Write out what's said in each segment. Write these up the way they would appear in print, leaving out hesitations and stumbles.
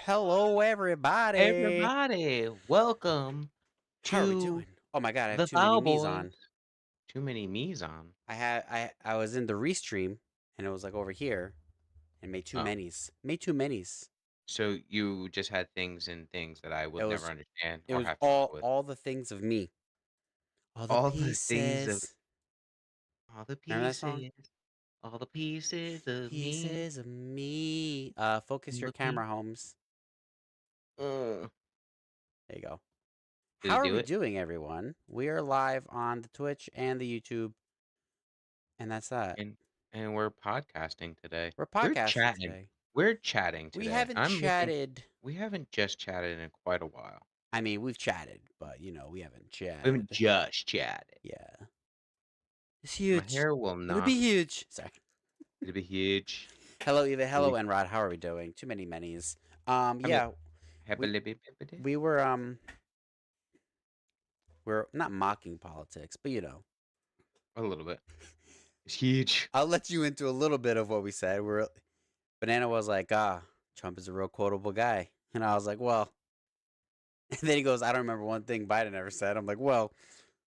Hello, everybody. Everybody, welcome How are we to doing? Oh my god, I have the too many Bow me's Boys. on. Too many me's on. I was in the restream and it was like over here and made too Oh, many's. Made too many's. so you just had things and things that I It would never was understand it or was have to deal all with. all the things of me. All the All the things of pieces. all the Remember that song? pieces, all the pieces of me. Pieces of me. Focus All your the pe- camera, Holmes. uh, There you go. Did How he are do we it? doing, everyone? We are live on the Twitch and the YouTube, and that's that. And and we're podcasting today. We're We're podcasting chatting. today. We're chatting We today. haven't I'm looking. chatted. We haven't just chatted in quite a while. I mean, we've chatted, but we haven't We haven't chatted. just chatted. Yeah, it's My huge. hair will It'll not. be huge. Sorry. It'll be huge. Hello, Eva. Hello, Really Enrod. How are we doing? Too many minis. Happy Yeah, we happily we were we're not mocking politics, but a little bit. It's huge. I'll let you into a little bit of what we said. We're Banana was like, Trump is a real quotable guy, and I was like, well. And then he goes, I don't remember one thing Biden ever said. I'm like, well,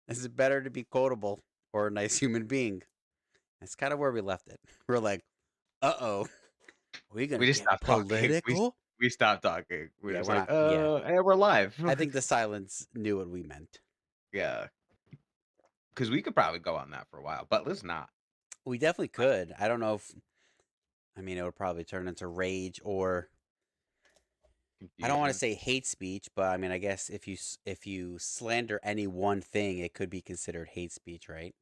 is it better to be quotable or a nice human being? That's kind of where we left it. We're like, oh, are we gonna We just get stopped talking. political? We stopped talking. We were Yeah, just we're like, not. Yeah, hey, we're live. I think the silence knew what we meant. Yeah, because we could probably go on that for a while, but let's not. We definitely could. I don't know if. I mean, it would probably turn into rage or I don't want to Confusion. say hate speech, but I mean, I guess if you slander any one thing, it could be considered hate speech, right?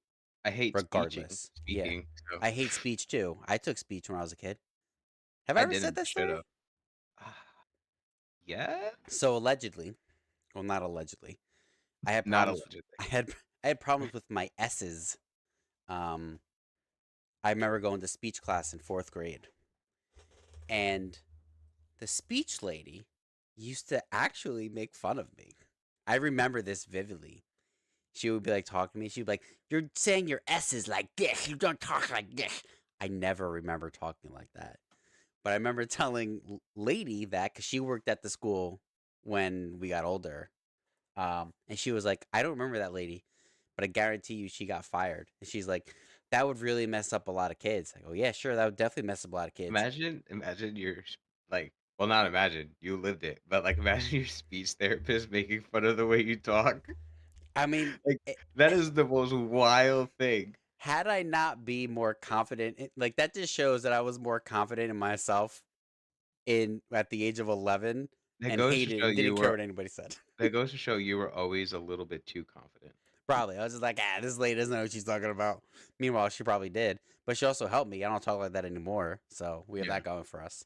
I hate Regardless. Yeah, speaking. So I hate speech too. I took speech when I was a kid. Have I I ever said didn't, that but should story? have. Yeah, So allegedly, well, not allegedly, I had not problems. allegedly. I had problems with my S's. Um, I remember going to speech class in fourth grade, and the speech lady used to actually make fun of me. I remember this vividly. She would be like talking to me. She'd be like, "You're saying your S's like this. You don't talk like this." I never remember talking like that. But I remember telling lady that because she worked at the school when we got older. And she was like, I don't remember that lady, but I guarantee you she got fired. And she's like, that would really mess up a lot of kids. I go, yeah, sure, that would definitely mess up a lot of kids. Imagine like, well, not imagine you lived it, but like, imagine your speech therapist making fun of the way you talk. I mean, Like, that is the most wild thing. had I not be more confident, like that just shows that I was more confident in myself in at the age of 11 That and goes to hated show and you didn't care were what anybody said. that goes to show you were always a little bit too confident. Probably. I was just like, this lady doesn't know what she's talking about. Meanwhile, she probably did. But she also helped me. I don't talk like that anymore. So we have Yeah. that going for us.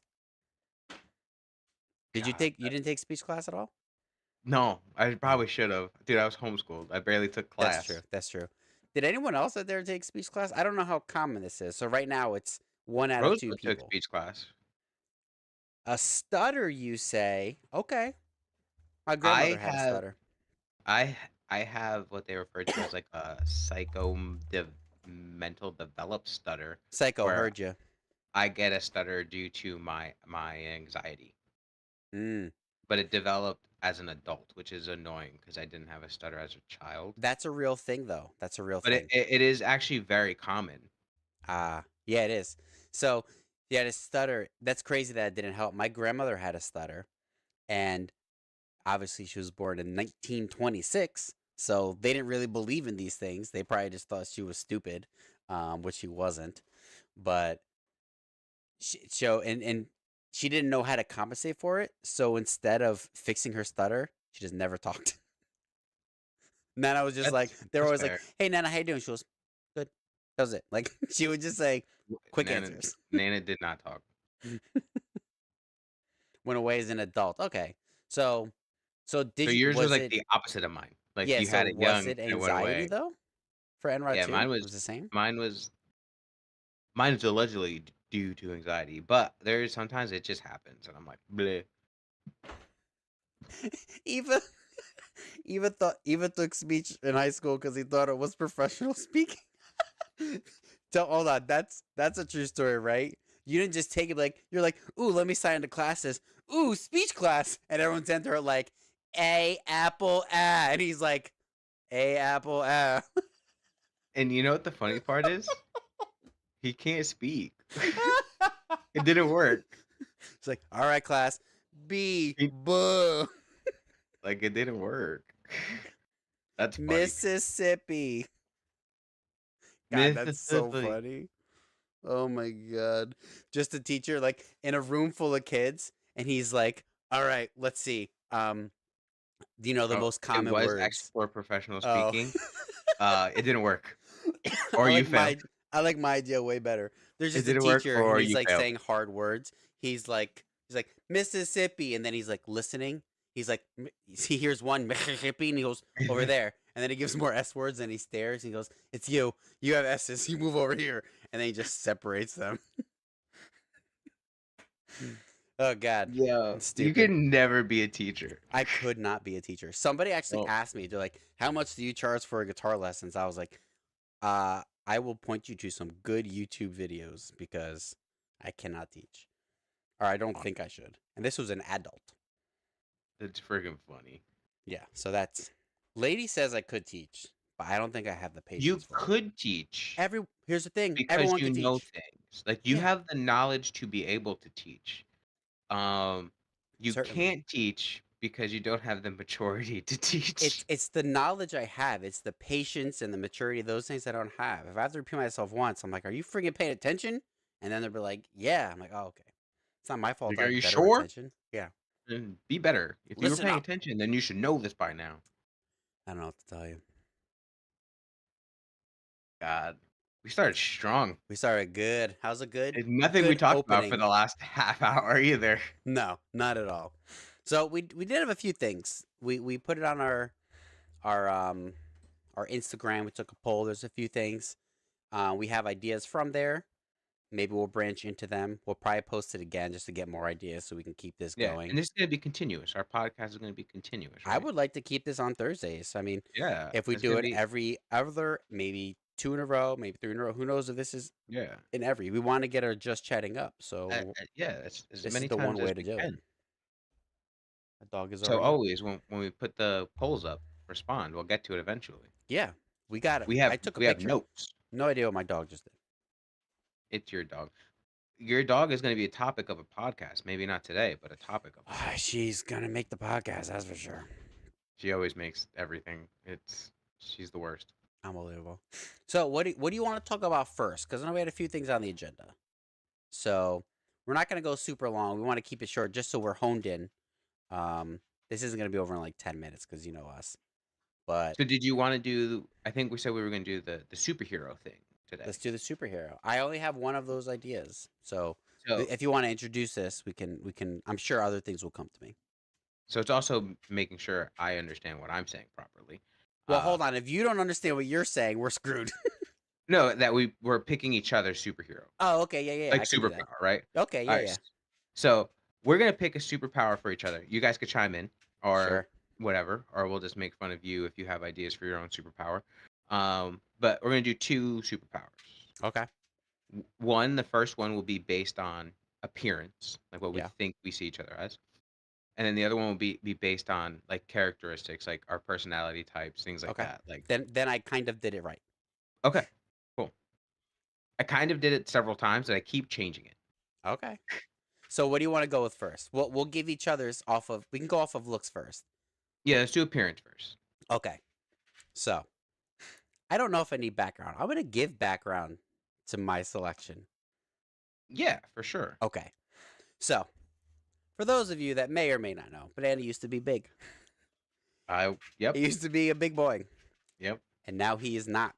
God. You didn't take speech class at all? No, I Oh, probably should have. Dude, I was homeschooled. I barely took that's true. class. That's true. Did anyone else out there take speech class? I don't know how common this is. So right now it's one out of two Rosewood took people. speech class. A stutter, you say? Okay. My I grandmother had a have stutter. I I have what they refer to as like a mental developed stutter Psycho where heard you. I get a stutter due to my anxiety. Mm. But it developed as an adult, which is annoying because I didn't have a stutter as a child. That's a real thing, though. That's a real But thing. it is actually very common. Yeah, it is. So, yeah, the stutter. That's crazy that it didn't help. My grandmother had a stutter, and obviously she was born in 1926. So they didn't really believe in these things. They probably just thought she was stupid, which she wasn't. But and she didn't know how to compensate for it. So instead of fixing her stutter, she just never talked. Nana was just like, they were That's always like, fair. "Hey, Nana, how you doing?" She goes, "Good." That was it. Like she would just say quick Nana answers. Nana did not talk. Went away as an adult. Okay, so So did you yours was was like it the opposite of mine. Like yeah? you So had it was young it and it went anxiety away. though for Enrod Yeah, too? It was the same. mine was mine is allegedly due to anxiety, but there's sometimes it just happens and I'm like, bleh. Eva Eva took speech in high school because he thought it was professional speaking. Hold on, that's a true story, right? You didn't just take it like you're like, ooh, let me sign into classes. Ooh, speech class, and everyone's enter like A apple ah, and he's like A apple ah. And you know what the funny part is? He can't speak. It didn't work. It's like, all right, class, B He, buh. like it didn't work. That's funny. Mississippi. God, that's so Mississippi. funny. Oh my god. Just a teacher like in a room full of kids and he's like, "All right, let's see. Do you know the Oh, most it common was actually words?" for professional Oh. speaking. It didn't work. I Or you like failed. my I like my idea way better. There's It just a didn't work teacher and or he's you like failed. saying hard words. He's like Mississippi and then he's like listening. He's like he hears one Mississippi and he goes over there and then he gives more S words and he stares and he goes, "It's you. You have S's. You move over here." And then he just separates them. Oh god. Yeah, It's you stupid. can never be a teacher. I could not be a teacher. Somebody actually Oh, asked me, they're like, "How much do you charge for guitar lessons?" I was like, I will point you to some good YouTube videos because I cannot teach. Or I don't think I should." And this was an adult. it's freaking funny. Yeah, so that's lady says I could teach, but I don't think I have the You patience for it. could teach Here's the thing, because everyone you can know teach. things. Like you Yeah, have the knowledge to be able to teach. Um, you certainly. can't teach because you don't have the maturity to It's teach. it's the knowledge I have. It's the patience and the maturity, those things I don't have. If I have to repeat myself once, I'm like, "Are you freaking paying attention?" And then they'll be like, "Yeah." I'm like, "Oh, okay. It's not my fault Like, I are have you better sure? attention." Yeah. Then be better. If you were Listen paying up. attention, then you should know this by now. I don't know what to tell you. God, we started strong. We started good. How's a It's nothing we good talked about for opening? the last half hour either. No, not at all. So we did have a few things. We put it on our our Instagram. We took a poll. There's a few things. We have ideas from there. Maybe we'll branch into them. We'll probably post it again just to get more ideas so we can keep this Yeah, going. and this is gonna be continuous. Our podcast is gonna be continuous, I right? would like to keep this on Thursdays. I mean, Yeah, if we it's do gonna it be every other, maybe two in a row, maybe three in a row. Who knows if this is yeah, in every? We want to get our just chatting up. So yeah. As this is many the one times as way to we do it. can. A dog is So already up. always when we put the polls up, respond. We'll get to it eventually. Yeah, we got it. We I have took a we have picture. notes. No idea what my dog just did. It's your dog. Your dog is gonna be a topic of a podcast. Maybe not today, but a topic of one. She's gonna make the podcast, that's for sure. She always makes everything. She's the worst. Unbelievable. So, what do you want to talk about first? Because I know we had a few things on the agenda. So, we're not gonna go super long. We want to keep it short, just so we're honed in. Um, this isn't gonna be over in like 10 minutes because you know us. But So did you want to do? I think we said we were gonna do the superhero thing let's today. do the superhero. I only have one of those ideas. So, So if you want to introduce this, we can. I'm sure other things will come to me. so it's also making sure I understand what I'm saying properly. Well, Uh, hold on. If you don't understand what you're saying, we're screwed. no, that we're picking each other's superhero, Oh, okay, yeah. like I can do that. superpower, right? Okay, All yeah, right. yeah. So we're gonna pick a superpower for each other. You guys could chime in or Sure. whatever, or we'll just make fun of you if you have ideas for your own superpower. But we're gonna do two superpowers. Okay. One, the first one will be based on appearance, like what we Yeah. think we see each other as. And then the other one will be based on like characteristics, like our personality types, things like Okay. that. Like, Then I kind of did it right. okay, cool. I kind of did it several times, and I keep changing it. Okay. So what do you want to go with first? We'll give each other's off of. We can go off of looks first. Yeah, let's do appearance first. Okay. So I don't know if I need background. I'm gonna give background to my selection. Yeah, for sure. Okay. So for those of you that may or may not know, but Andy used to be big. Yep, He used to be a big boy, yep. and now he is not.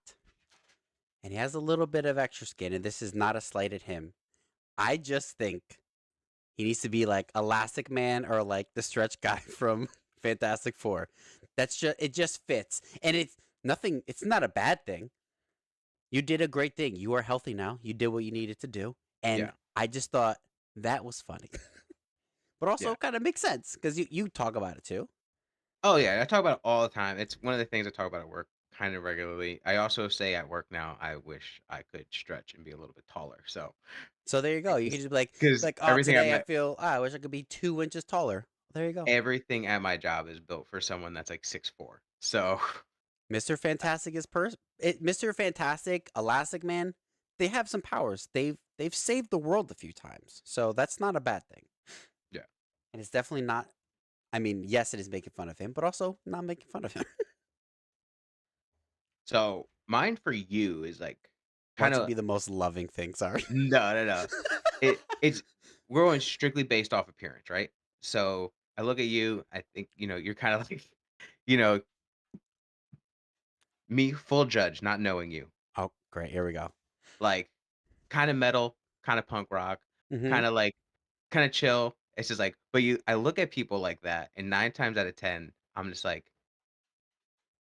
And he has a little bit of extra skin, and this is not a slight at him. I just think he needs to be like Elastic Man or like the stretch guy from Fantastic Four. That's just it just fits. And it's nothing it's not a bad thing. You did a great thing. You are healthy now. You did what you needed to do. And Yeah, I just thought that was funny. But yeah. also kind of makes sense because you talk about it too. Oh yeah, I talk about it all the time. It's one of the things I talk about at work. kind of regularly. I also say at work now, I wish I could stretch and be a little bit taller. So So there you go. You can just be because like, oh, everything at today I my feel, I wish I could be 2 inches taller. There you go. everything at my job is built for someone that's like 6'4". So Mr. Fantastic is Mr. Fantastic, Elastic Man, they have some powers. They've saved the world a few times. So that's not a bad thing. yeah. And it's definitely not, I mean, yes, it is making fun of him, but also not making fun of him. So mine for you is like kind Watch it of be the most loving thing, sorry. no. It's we're going strictly based off appearance, right? So I look at you, I think, you're kind of like, you know, me full judge, not knowing you. Oh, great. Here we go. Like kind of metal, kind of punk rock, Mhm. kind of like kind of chill. It's just like, but I look at people like that, and 9 times out of 10, I'm just like,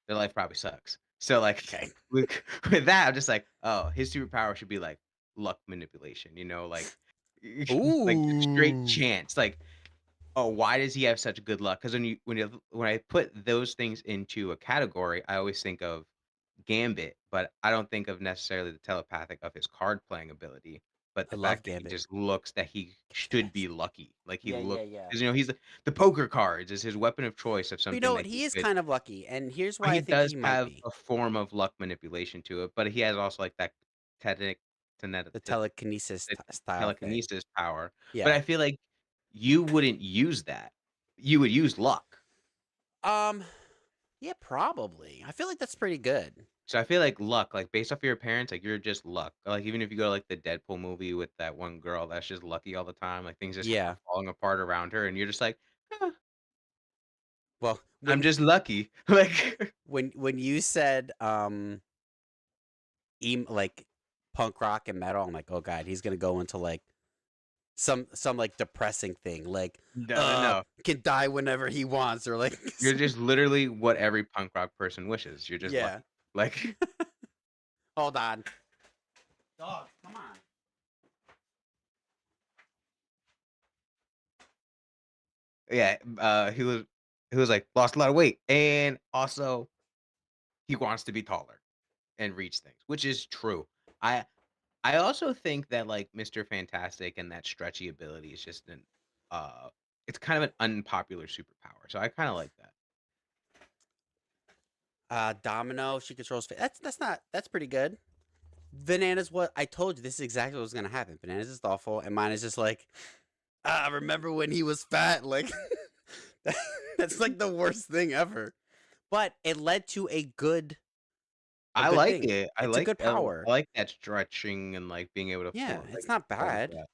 their life probably sucks. So like Okay. with with that, I'm just like, oh, his superpower should be like luck manipulation, like like straight Ooh. chance. Like, oh, why does he have such good luck? Because when I put those things into a category, I always think of Gambit, but I don't think of necessarily the telepathic of his card playing ability, but I the love fact that he Gambit. just looks that he Get the should be chance. lucky. Like he Yeah, yeah, looks, yeah. because he's the poker cards is his weapon of choice of But you something know that what? he He is could. kind of lucky, and here's why I He think does he might have be. a form of luck manipulation to it, but he has also like that tenet tenet The telekinesis the style thing. telekinesis power. But Yeah. I feel like you wouldn't use that. You would use luck. Um, yeah, probably. I feel like that's pretty good. So I feel like luck, like based off of your parents, like you're just luck. Like even if you go to like the Deadpool movie with that one girl that's just lucky all the time, like things just are Yeah. falling apart around her, and you're just like, "Huh, Well, I'm just lucky." Like, when you said like punk rock and metal, I'm like, oh god, he's gonna go into like some like depressing thing, like no. can die whenever he wants, or like You're just literally what every punk rock person wishes. You're just yeah. lucky. Like, Hold on, dog, come on. yeah, he was like lost a lot of weight, and also he wants to be taller and reach things, which is true. I I also think that like Mr. Fantastic and that stretchy ability is just uh it's kind of an unpopular superpower. So I kind of like that. Domino, she controls. That's not that's pretty good. Bananas, what I told you, this is exactly what was gonna happen. Bananas is thoughtful, and mine is just like, remember when he was fat? Like, that's like the worst thing ever. But it led to a I good like thing. it. It's a good I power. like that stretching and like being able to Yeah, like it's not float like bad. that.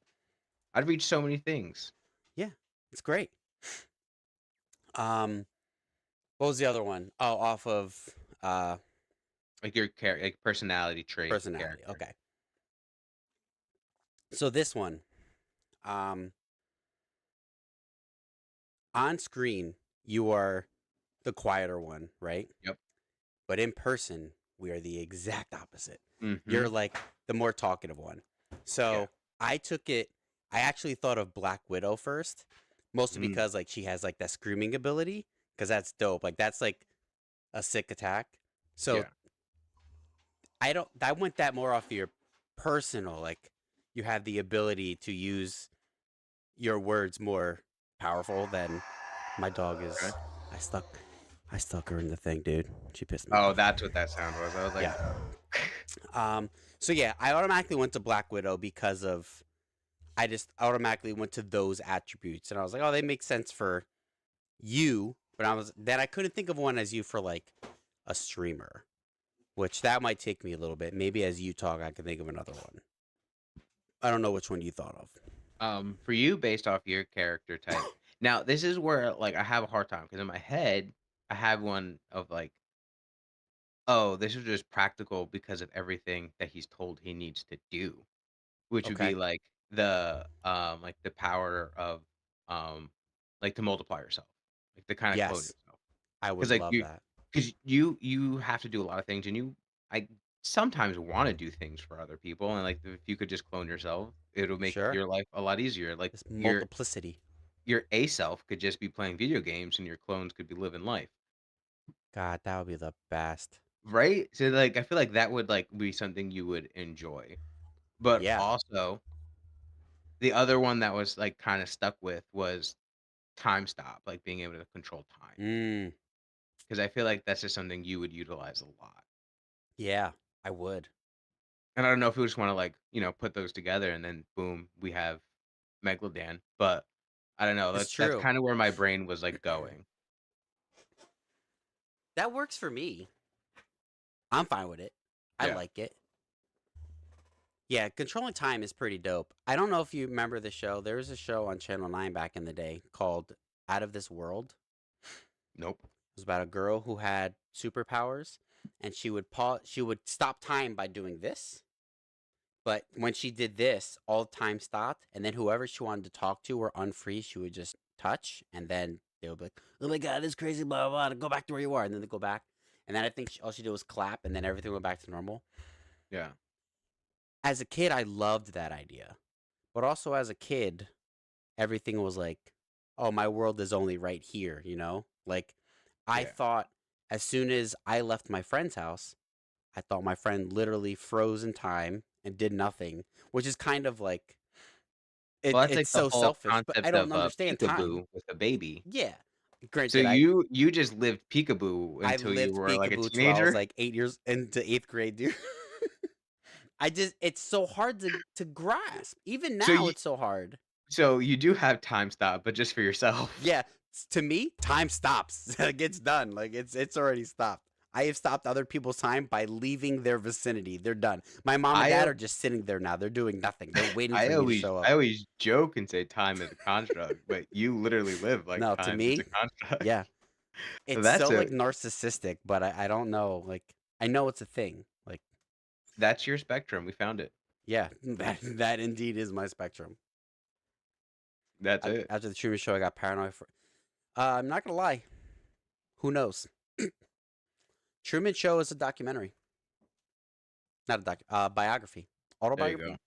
I'd reach so many things. Yeah, it's great. Um, what was the other one? Oh, off of uh Like your character, like personality trait, personality. character. Okay. So this one, um, on screen, you are the quieter one, right? Yep. But in person, we are the exact opposite. Mhm. You're like the more talkative one. Yeah. So I took it, I actually thought of Black Widow first, mostly Mm. because like she has like that screaming ability, because that's dope. Like that's like a sick attack. So Yeah. I went that more off of your personal, like you have the ability to use your words more powerful than my dog is. Okay. I stuck I stuck her in the thing, dude. She pissed me Oh, off. that's what that sound was. I was like, Yeah. So yeah, I automatically went to Black Widow because of I just automatically went to those attributes, and I was like, oh, they make sense for you. But I couldn't think of one as you for like a streamer, which that might take me a little bit. Maybe as you talk, I can think of another one. I don't know which one you thought of. for you, based off your character type. Now, this is where like I have a hard time because in my head, I have one of like, oh, this is just practical because of everything that he's told he needs to do, which would be Okay. like the power of um like to multiply yourself, like to kind of clone Yes, yourself. I Because would like love you that. because you have to do a lot of things, and I sometimes wanna do things for other people, and, like, if you could just clone yourself, it'll make Sure. your life a lot easier, like, This multiplicity. your A self could just be playing video games, and your clones could be living life. God, that would be the best. right? So, like, I feel like that would, like, be something you would enjoy. But Yeah. also, the other one that was, like, kinda stuck with was time stop, like, being able to control time. Mm, 'Cause I feel like that's just something you would utilize a lot. yeah, I would. And I don't know if we just wanna, like, put those together and then boom, we have Megalodon, but I don't know, It's that's true. kinda where my brain was, like, going. That works for me. I'm fine with it. I Yeah. like it. Yeah, controlling time is pretty dope. I don't know if you remember the show. There was a show on Channel 9 back in the day called Out of This World. Nope. It was about a girl who had superpowers and she would stop time by doing this. But when she did this, all time stopped, and then whoever she wanted to talk to or unfreeze, she would just touch, and then they would be like, "Oh my god, this is crazy, blah blah blah, go back to where you are," and then they go back, and then I think all she did was clap, and then everything went back to normal. Yeah. As a kid, I loved that idea, but also as a kid, everything was like, "Oh, my world is only right here," you know? Like, I Yeah. thought as soon as I left my friend's house, I thought my friend literally froze in time and did nothing, which is kind of like Well, that's, it's like, the so whole selfish, but I concept don't of, understand time. peekaboo with a baby. Yeah. So Granted, you just lived peekaboo I until you lived were, like, a peekaboo till I was teenager? like 8 years into 8th grade, dude. I just it's so hard to grasp. Even So now, you it's so hard. so you do have time stop, but just for yourself. Yeah, to me, time stops. Like it's done. Like it's already stopped. I have stopped other people's time by leaving their vicinity. They're done. My mom and I dad al are just sitting there now. They're doing nothing. They're waiting for I me to always show up. I always joke and say time is a construct, but you literally live like No, to time is a me, construct. yeah, So it's that's so a like narcissistic, but I don't know. Like I know it's a thing. Like that's your spectrum, we found it. yeah, that indeed is my spectrum. That's it. After the Truman Show, I got paranoid for. I'm not gonna lie. Who knows? Truman Show is a documentary, not a biography, There you go. autobiography.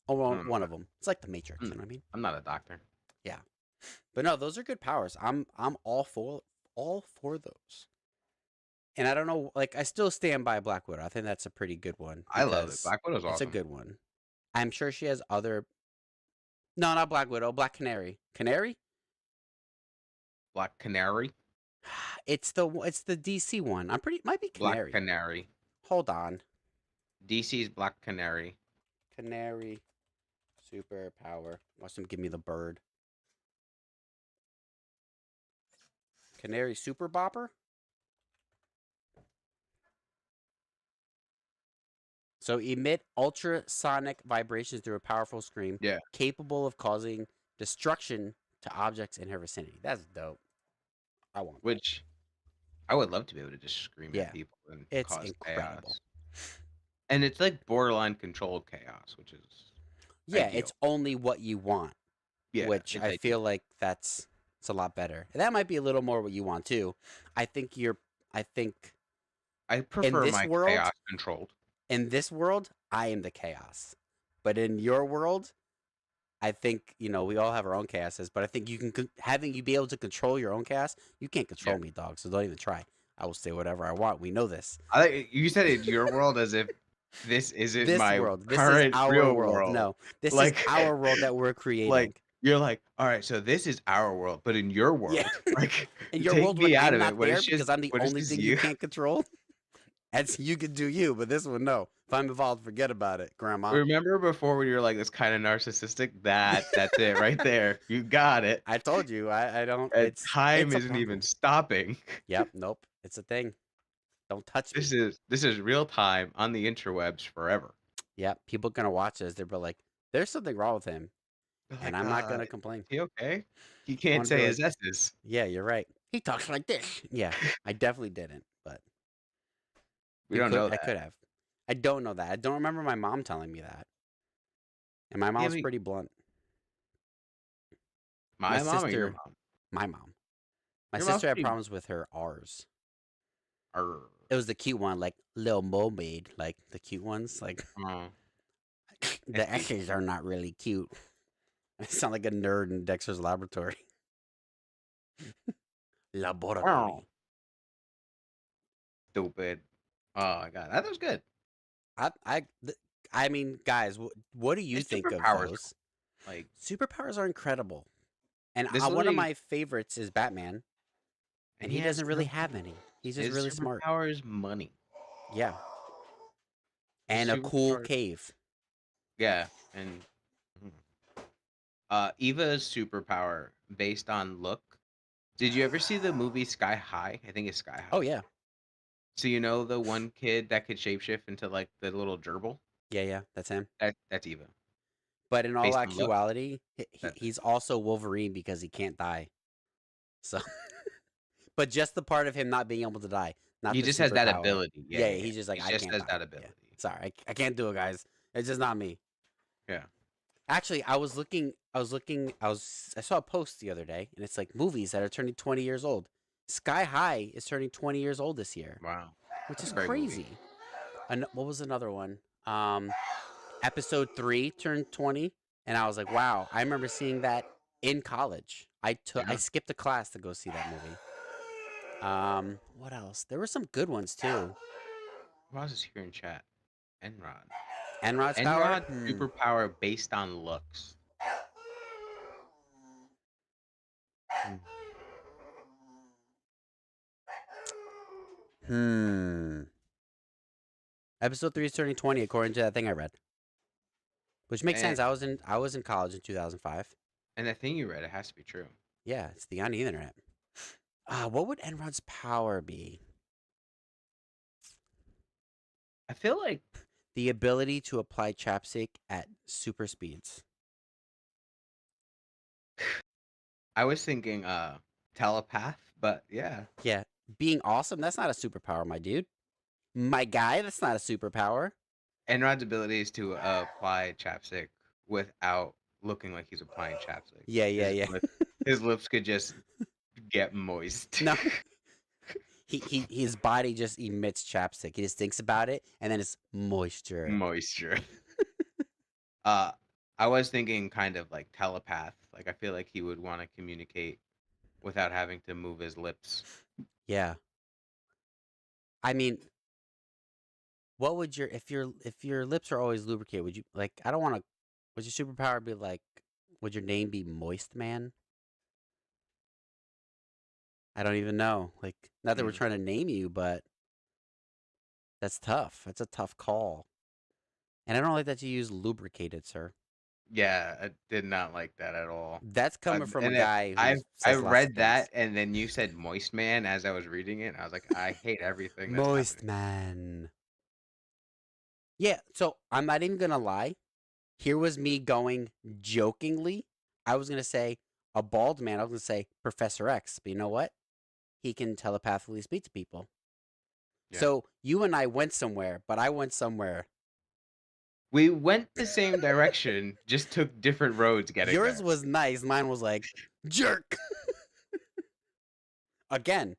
Oh, I well, don't know one what of them. It's like The Matrix. You I'm know what I mean? I'm not a doctor. Yeah, but no, those are good powers. I'm all for those. And I don't know, like I still stand by Black Widow. I think that's a pretty good one I love it. because Black Widow's it's a awesome. good one. I'm sure she has other. No, not Black Widow. Black Canary. Canary? Black Canary? It's the DC one. I'm pretty might be Black Canary. Canary. Hold on. DC's Black Canary. Canary superpower. Watch them give me the bird. Canary super bopper? So emit ultrasonic vibrations through a powerful scream Yeah, capable of causing destruction to objects in her vicinity. That's dope. I want that. which I would love to be able to just scream at Yeah. people and It's cause incredible. chaos. And it's like borderline controlled chaos, which is Yeah, it's ideal. only what you want, Yeah, which it's I feel ideal. like it's a lot better. And that might be a little more what you want too. I think I think I in prefer this my world, chaos controlled. I am the chaos. But in your world, I think, we all have our own chaoses, but I think having you be able to control your own chaos, you can't Yeah. control me, dog. So don't even try. I will say whatever I want. We know this. You said it your world as if this isn't This my world, this is current our real world. world. No, this is Like our world that we're like creating. you're like, all right, so this is our world, but in your Yeah. world, like In your take world when me out I'm of it. not there because I'm the What is only this thing you you? can't control. As you can do you, but this one no. If I'm involved, forget about it, grandma. Remember before when you were like this kind of narcissistic? That's it right there. You got it. I told you, I don't And time it's a isn't even problem. stopping. Yep, nope. It's a thing. Don't touch me. This is real time on the interwebs forever. Yep. People gonna watch this, they're like, there's something wrong with him. They're And like, I'm not gonna complain. he okay? He I can't want to be say like, his S's. yeah, you're right. He talks like this. Yeah. I definitely didn't, but We don't know I that. could have. I don't know that. I don't remember my mom telling me that. And my Yeah, mom's pretty blunt. My my mom or your sister, mom? my mom. My Your mom's sister had pretty problems with her R's. Arr. It was the cute one, like Little Mermaid, like the cute ones. Like Uh, the S's are not really cute. I sound like a nerd in Dexter's Laboratory. wow. Laboratory. Stupid. Oh my god, that was good. I I th- I mean, guys, what do you His think of superpowers, those? like Superpowers are incredible, and this one of literally, my favorites is Batman, and and he he has doesn't really no. have any. He's just His really smart. superpower is money. Yeah, His and a cool superpower, cave. yeah, and mhm. Eva's superpower based on look. Did you ever see the movie Sky High? I think it's Sky Oh High. yeah, So you know the one kid that could shapeshift into like the little gerbil? yeah, that's him. That's Eva. But in all Based on look, actuality, that's it. he's also Wolverine because he can't die. So, but just the part of him not being able to die, not He the just has that superpower. ability. Yeah, Yeah, yeah, yeah, yeah. he's just like He I just can't has die. that Yeah, ability. sorry, I can't do it, guys. It's just not me. Yeah. Actually, I saw a post the other day, and it's like movies that are turning 20 years old. Sky High is turning 20 years old this year, Wow. which That's is a great movie. crazy. And what was another one? Episode 3 turned 20, and I was like, wow, I remember seeing that in college. I Yeah. skipped a class to go see that movie. What else? There were some good ones too. Who else is here in chat? Enrod. Enrod's Power. Enrod's superpower based on looks. Hmm. Hmm. Episode 3 is turning 20 according to that thing I read. Which makes And sense. I was in college in 2005. and the thing you read, it has to be true. Yeah, it's on the internet. What would Enrod's power be? I feel like The ability to apply chapstick at super speeds. I was thinking telepath, but yeah. Yeah, being awesome. That's not a superpower, my dude. My guy, that's not a superpower. Enrod's ability is to apply chapstick without looking like he's applying chapstick. Yeah, yeah, His yeah. his lips could just get moist. No, his body just emits chapstick. He just thinks about it, and then it's moisture. Moisture. Uh, I was thinking kind of like telepath. Like I feel like he would want to communicate without having to move his lips. Yeah. I mean, what would if your lips are always lubricated? Would you like? I don't want to. Would your superpower be like? Would your name be Moist Man? I don't even know. Like, not that we're Mm. trying to name you, but that's tough. That's a tough call. And I don't like that you use lubricated, sir. Yeah, I did not like that at all. That's coming from a And then guy who I says lots of read things. that, and then you said moist man as I was reading it. And I was like, I hate everything that's Moist happening. Man. Yeah, so I'm not even gonna lie. Here was me going jokingly. I was gonna say a bald man. I was gonna say Professor X, but you know what? He can telepathically speak to people. Yeah. So you and I went somewhere, but I went somewhere. We went the same direction, just took different roads getting Yours there. was nice. Mine was like jerk. Again,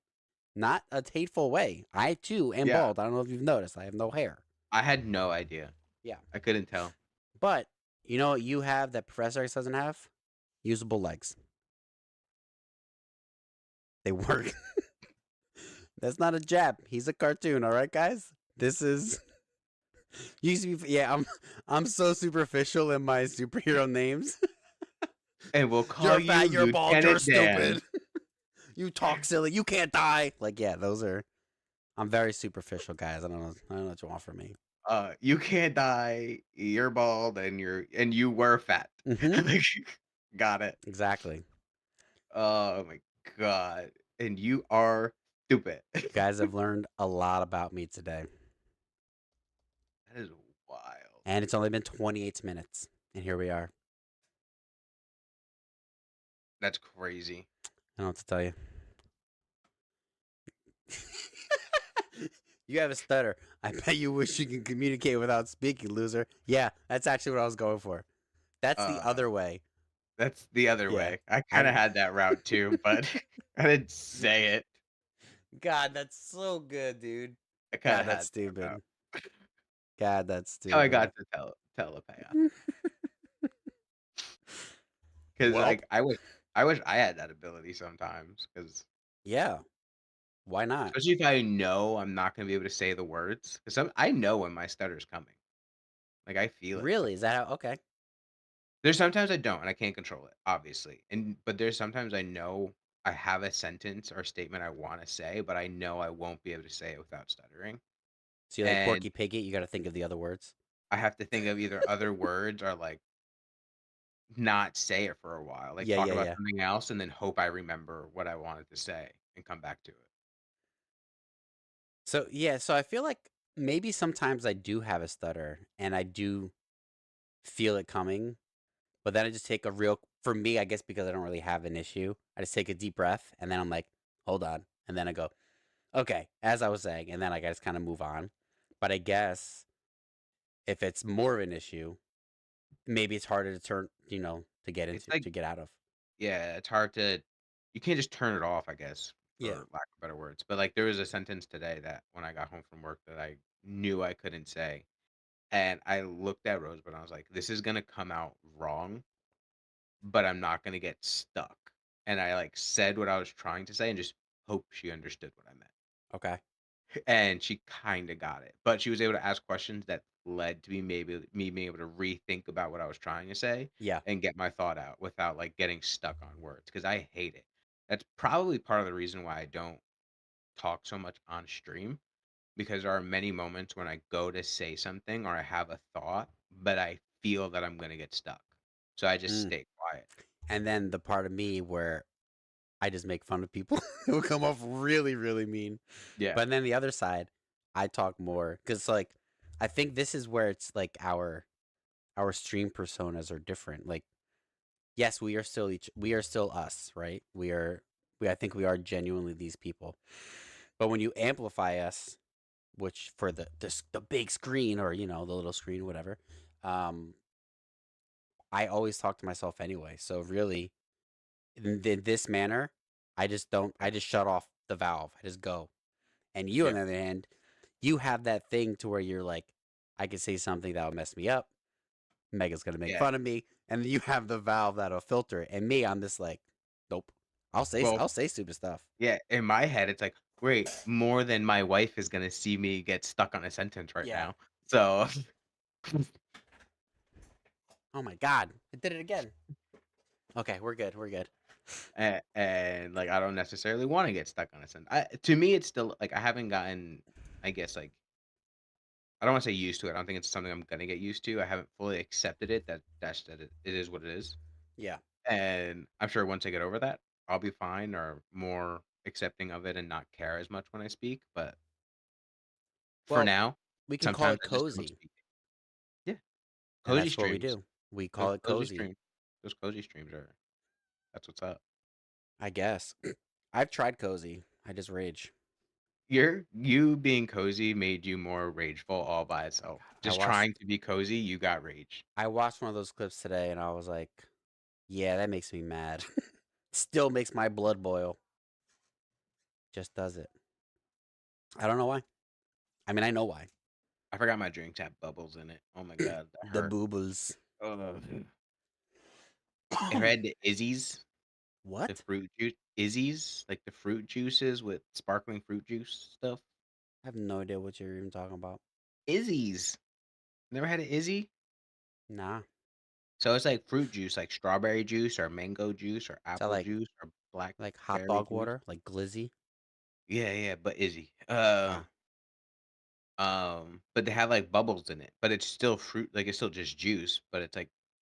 not a hateful way. I too am Yeah, bald. I don't know if you've noticed. I have no hair. I had no idea. Yeah. I couldn't tell. But you know what you have that Professor X doesn't have? Usable legs. They work. That's not a jab. He's a cartoon, all right, guys? This is used to be yeah, I'm so superficial in my superhero names. And we'll call You're you fat, you're bald, you're Lieutenant Dan. stupid. You talk silly, you can't die. Like, yeah, those are I'm very superficial, guys. I don't know what you want from me. You can't die. You're bald, and you were fat. Mm-hmm. Like, got it. Exactly. Oh my god. And you are stupid. You guys have learned a lot about me today. That is wild. And it's only been 28 minutes. And here we are. That's crazy. I don't know what to tell you. You have a stutter. I bet you wish you could communicate without speaking, loser. Yeah, that's actually what I was going for. That's the Uh, other way. that's the other Yeah. way. I kind of had that route too, but I didn't say it. God, that's so good, dude. I kind God, of that's had stupid. that. God, that's stupid. How I got to telepath. Because Well, like I wish I had that ability sometimes. Because yeah. Why not? Especially if I know I'm not gonna be able to say the words, 'cause I know when my stutter's coming. Like, I feel it Really? coming. Is that how? Okay. There's sometimes I don't, and I can't control it, obviously, but there's sometimes I know I have a sentence or statement I wanna say, but I know I won't be able to say it without stuttering, So you like and Porky Piggy? You got to think of the other words. I have to think of either other words or, like, not say it for a while, like, Yeah, talk yeah, about yeah. something else and then hope I remember what I wanted to say and come back to it. So yeah, so I feel like maybe sometimes I do have a stutter and I do feel it coming, but then I just take a real for me, I guess because I don't really have an issue, I just take a deep breath and then I'm like, hold on. And then I go, okay, as I was saying, and then like, I just kind of move on. But I guess if it's more of an issue, maybe it's harder to turn, to get It's into, like to get out of. yeah, it's hard to you can't just turn it off, I guess, Yeah. for lack of better words, but, like, there was a sentence today that when I got home from work that I knew I couldn't say, and I looked at Rosebud and I was like, "This is gonna come out wrong, but I'm not gonna get stuck." And I, like, said what I was trying to say and just hope she understood what I meant. Okay. And she kinda got it, but she was able to ask questions that led to me being able to rethink about what I was trying to say Yeah. and get my thought out without, like, getting stuck on words because I hate it. That's probably part of the reason why I don't talk so much on stream because there are many moments when I go to say something or I have a thought, but I feel that I'm gonna get stuck. So I just Mm. stay quiet. And then the part of me where I just make fun of people, it will come off really, really mean. Yeah. But then the other side, I talk more because like I think this is where it's like our stream personas are different. Like, yes, we are still us, right? I think we are genuinely these people. But when you amplify us, which for the big screen or the little screen, whatever, um, I always talk to myself anyway. So really, in this manner, I just don't. Yeah. I just shut off the valve. I just go. And you, on Yeah. the other hand, you have that thing to where you're like, I could say something that will mess me up. Mega's gonna make Yeah. fun of me, and then you have the valve that'll filter it. And me, I'm just like, nope. Well, I'll say stupid stuff. yeah, in my head, it's like, "Wait, more than my wife is gonna see me get stuck on a sentence right Yeah. now." So Oh my god, I did it again. Okay, we're good. We're good. and, like, I don't necessarily wanna get stuck on a sentence. To me, it's still like, I haven't gotten, I guess, like I don't wanna say used to it, I don't think it's something I'm gonna get used to, I haven't fully accepted it that it is what it is, Yeah. and I'm sure once I get over that, I'll be fine or more accepting of it and not care as much when I speak, but for Well, now, we can call sometimes it I just don't cozy, speak. Yeah, and cozy that's what we streams. do. We call it Cozy cozy. streams. Those cozy streams are that's what's up. I guess. I've tried cozy. I just rage. You being cozy made you more rageful all by Oh my itself. god. Just trying to be cozy, you got rage. I watched one of those clips today, and I was like, yeah, that makes me mad. Still makes my blood boil. Just does it. I don't know why. I mean, I know why. I forgot my drinks have bubbles in it. Oh my god, that The hurt. boobles. Ugh. Ever had the Izzy's? The What? fruit juice Izzy's? Like the fruit juices with sparkling fruit juice stuff? I have no idea what you're even talking about. Izzy's. Never had an Izzy? Nah. So it's like fruit juice, like strawberry juice or mango juice or Is that apple juice or like hot blackberry dog juice. water, like glizzy? Yeah, yeah, but Izzy. Ah, But they have, like, bubbles in it, but it's still fruit like, it's still just juice, but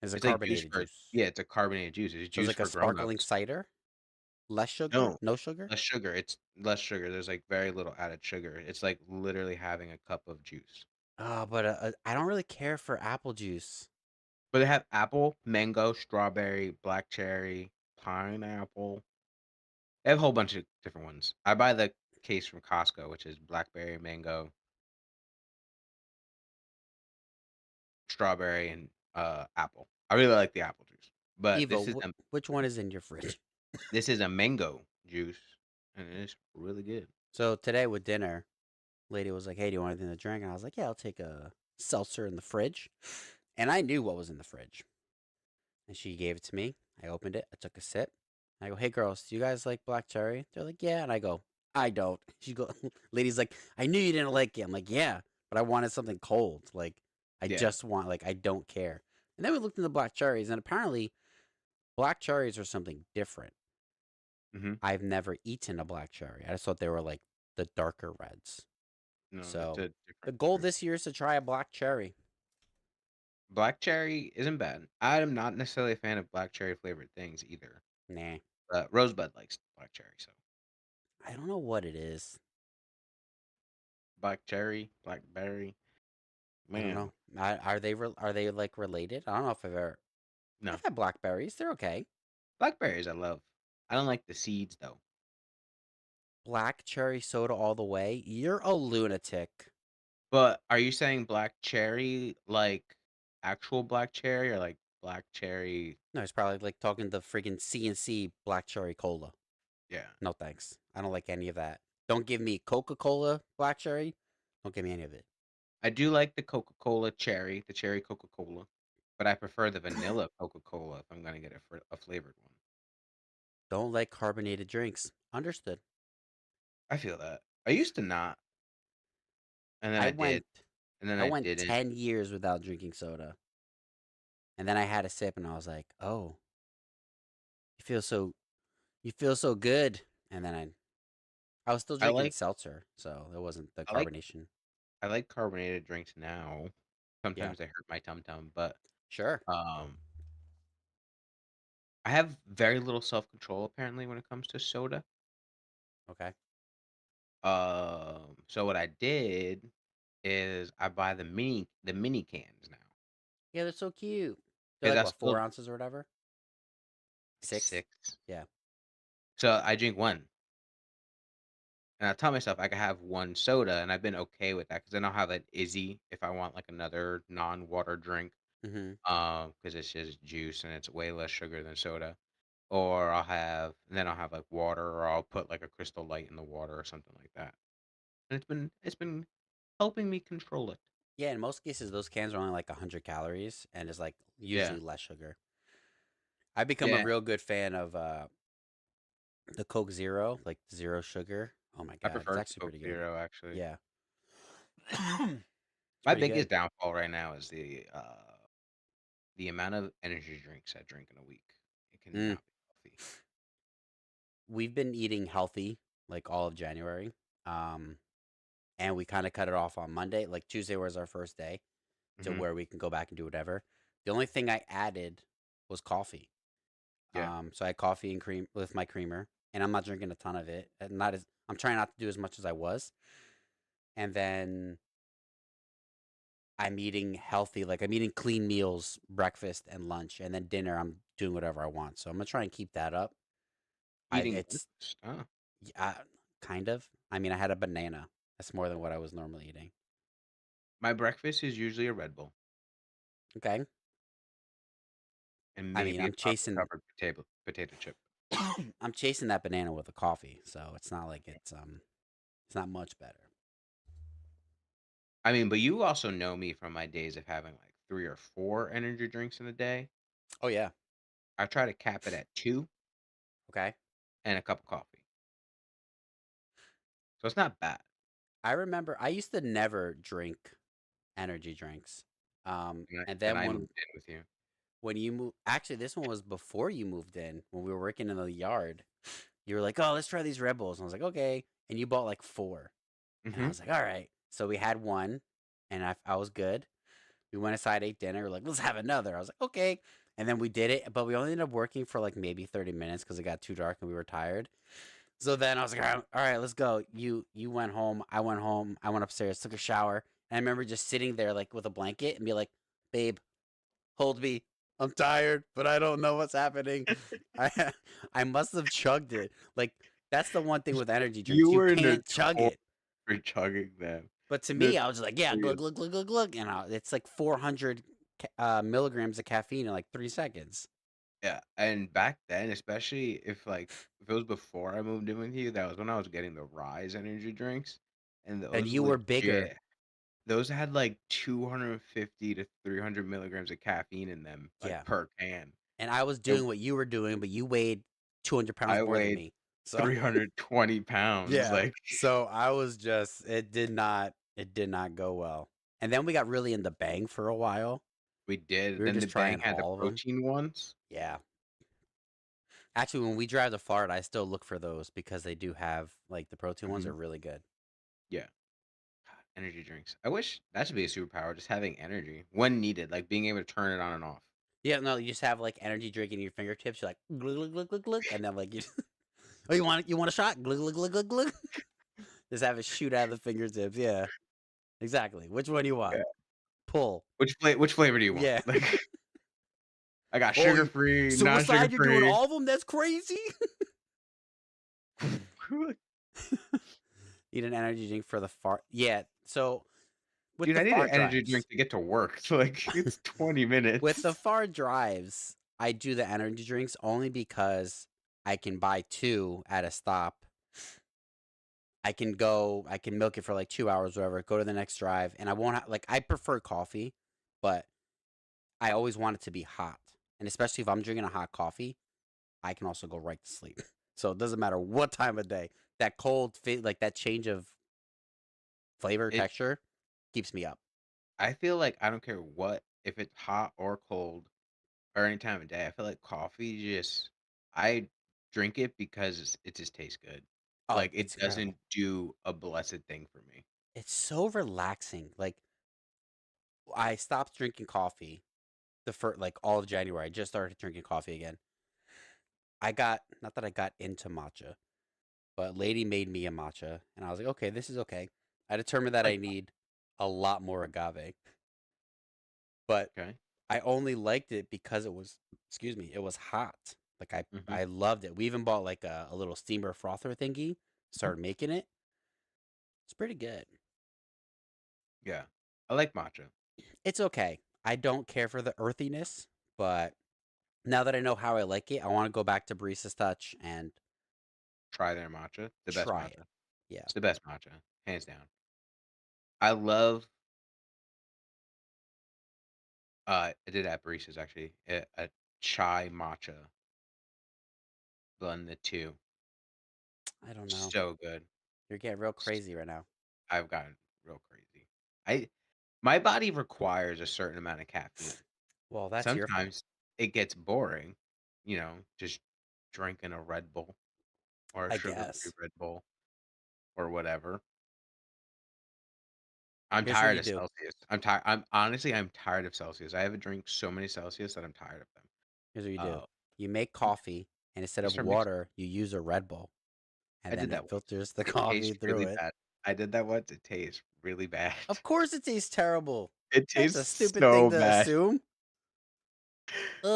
is a it's like juice carbonated for juice. yeah, it's a carbonated juice, it's So it's juice like a for sparkling grown-ups. cider, less sugar, No, no sugar. less sugar, it's less sugar, there's, like, very little added sugar, it's like literally having a cup of juice. Oh, but I don't really care for apple juice. But they have apple, mango, strawberry, black cherry, pineapple. They have a whole bunch of different ones. I buy the case from Costco, which is blackberry, mango, strawberry, and, apple. I really like the apple juice, but Evo, which one is in your fridge? this is a mango juice, and it's really good. So today with dinner, lady was like, "Hey, do you want anything to drink?" And I was like, "Yeah, I'll take a seltzer in the fridge." And I knew what was in the fridge. And she gave it to me. I opened it. I took a sip. I go, "Hey, girls, do you guys like black cherry?" They're like, "Yeah." And I go, I don't. She go, lady's like, I knew you didn't like it. I'm like, yeah, but I wanted something cold. Like, I Yeah. just want, like, I don't care. And then we looked into black cherries, and apparently, black cherries are something different. Hmm. I've never eaten a black cherry. I just thought they were like the darker reds. No, it's So a the different goal fruit. this year is to try a black cherry. Black cherry isn't bad. I am not necessarily a fan of black cherry flavored things either. Nah, But Rosebud likes black cherry, so I don't know what it is. black cherry, blackberry, I don't man. know. Are they like related? I don't know if No, I've had blackberries. They're okay. blackberries I love. I don't like the seeds though. Black cherry soda all the way. You're a lunatic. But are you saying black cherry like actual black cherry or like black cherry? No, it's probably like talking the friggin' CNC black cherry cola. Yeah, No thanks. I don't like any of that. Don't give me Coca-Cola black cherry. Don't give me any of it. I do like the Coca-Cola cherry, the cherry Coca-Cola, but I prefer the vanilla Coca-Cola if I'm gonna get a flavored one. Don't like carbonated drinks. Understood. I feel that. I used to not, and then I I did, went and then I I went didn't. 10 years without drinking soda. And then I had a sip and I was like, "Oh, you feel so you feel so good." And then I was still I drinking like seltzer, so it wasn't the I like carbonation. I like carbonated drinks now. Yeah. Sometimes they hurt my tum tum, but Sure. um, I have very little self control apparently when it comes to soda. Okay. So what I did is I buy the mini cans now Yeah, they're so cute. They're because like that's what, still 4 ounces or whatever? like 6? 6. Yeah. So I drink one, and I tell myself I can have one soda, and I've been okay with that because then I'll have an Izzy if I want like another non-water drink, Mm-hmm. because it's just juice and it's way less sugar than soda. Or I'll have like water, or I'll put like a Crystal Light in the water or something like that. And it's been helping me control it. Yeah, in most cases, those cans are only like 100 calories and is like Yeah, usually less sugar. I've become a yeah. real good fan of the Coke Zero, like zero sugar. Oh my I God, it's prefer actually Coke pretty good. Zero actually. Yeah. It's My pretty good. biggest downfall right now is the amount of energy drinks I drink in a week. It Mm. cannot be healthy. We've been eating healthy like all of January. Um, and we kind of cut it off on Monday. Like Tuesday was our first day to Hmm. where we can go back and do whatever. The only thing I added was coffee. Yeah, So I had coffee and cream with my creamer, and I'm not drinking a ton of it. And not as I'm trying not to do as much as I was. And then I'm eating healthy, like I'm eating clean meals, breakfast and lunch, and then dinner. I'm doing whatever I want. So I'm gonna try and keep that up. I eating it's breakfast. Oh. yeah, kind of. I mean, I had a banana. That's more than what I was normally eating. My breakfast is usually a Red Bull Okay. and I mean, maybe a chocolate covered potato chip. I'm chasing that banana with a coffee, so it's not like it's not much better. I mean, but you also know me from my days of having like 3 or 4 energy drinks in a day. Oh yeah. I try to cap it at 2 Okay. and a cup of coffee, so it's not bad. I remember I used to never drink energy drinks. And I, And and then I moved in with you. when you move, actually, this one was before you moved in when we were working in the yard. You were like, "Oh, let's try these Red Bulls." And I was like, "Okay." And you bought like 4, and I Hmm. was like, "All right." So we had one, and I was good. We went aside, ate dinner. We're like, "Let's have another." I was like, "Okay." And then we did it, but we only ended up working for like maybe 30 minutes because it got too dark and we were tired. So then I was like, all right, let's go. You went home. I went home. I went upstairs, took a shower. And I remember just sitting there like with a blanket and be like, babe, hold me. I'm tired, but I don't know what's happening. I I must have chugged it. Like that's the one thing with energy drinks. You You were can't chug notorious it. for chugging them. But to me, I was just like, yeah, glug Notorious. glug glug glug glug, and it's like 400 milligrams of caffeine in like 3 seconds. Yeah, and back then, especially if it was before I moved in with you, that was when I was getting the Rise energy drinks, and And those you were bigger. legit those had like 250 to 300 milligrams of caffeine in them, like Yeah. per can. And I was And doing what you were doing, but you weighed 200 pounds I more than weighed me. So 320 pounds. yeah. Like So I was just it did not go well. And then we got really into Bang for a while. we did. We were Then the just Bang trying had the all of them. protein ones. Yeah. Actually, when we drive to Florida, I still look for those because they do have like the protein ones Mhm. are really good. Yeah. God, energy drinks. I wish that should be a superpower, just having energy when needed, like being able to turn it on and off. Yeah, no, you just have like energy drink in your fingertips. You're like glug glug glug glug glug, and then like you, oh, you want a shot? Glug glug glug glug glug. Just have it shoot out of the fingertips. Yeah, exactly. Which one do you want? Yeah. Pull. Which flavor do you want? Yeah. Like I got Oh, sugar free, non-sugar suicide? You're doing free. all of them? That's crazy. Need an energy drink for the fart. Yeah. So with Dude, the I need an far energy drives, drink to get to work. So like it's 20 with the minutes. far drives, I do the energy drinks only because I can buy two at a stop. I can milk it for like 2 hours, whatever. Go to the next drive, and I won't like. I prefer coffee, but I always want it to be hot, and especially if I'm drinking a hot coffee, I can also go right to sleep. So it doesn't matter what time of day. That like that change of flavor, It texture, keeps me up. I feel like I don't care what if it's hot or cold or any time of day. I feel like coffee just I drink it because it just tastes good. Oh, Like it it's incredible. doesn't do a blessed thing for me. It's so relaxing. Like I stopped drinking coffee the first like all of January. I just started drinking coffee again. I got not that I got into matcha, but lady made me a matcha, and I was like, okay, this is okay. I determined that I Like need a lot more agave, but okay. I only liked it because it was, excuse me, it was hot. Like Mhm. I loved it. We even bought like a little steamer frother thingy. Mhm. Started making it. It's pretty good. Yeah. I like matcha. It's okay. I don't care for the earthiness, but now that I know how I like it, I want to go back to Barista's Touch and Try their matcha. The best try it. matcha. Yeah. It's the best matcha, hands down. I love I did at Barista's actually. A chai matcha blend the two. I don't know. So good. You're getting real S- crazy right now. I've gotten real crazy. I My body requires a certain amount of caffeine. Well, that's your fault. Sometimes it gets boring, just drinking a Red Bull or a I sugar-free guess. Red Bull or whatever. I'm Here's what tired you of do. Celsius. I'm tired of Celsius. I haven't drank so many Celsius that I'm tired of them. Here's what you do. Uh, You make coffee, and instead I of start mixing. water, you use a Red Bull, I and did then it that once. filters the It coffee tastes through really it. bad. I did that once. It tastes really bad. Of course, it tastes terrible. It That's a tastes stupid thing so to bad. assume.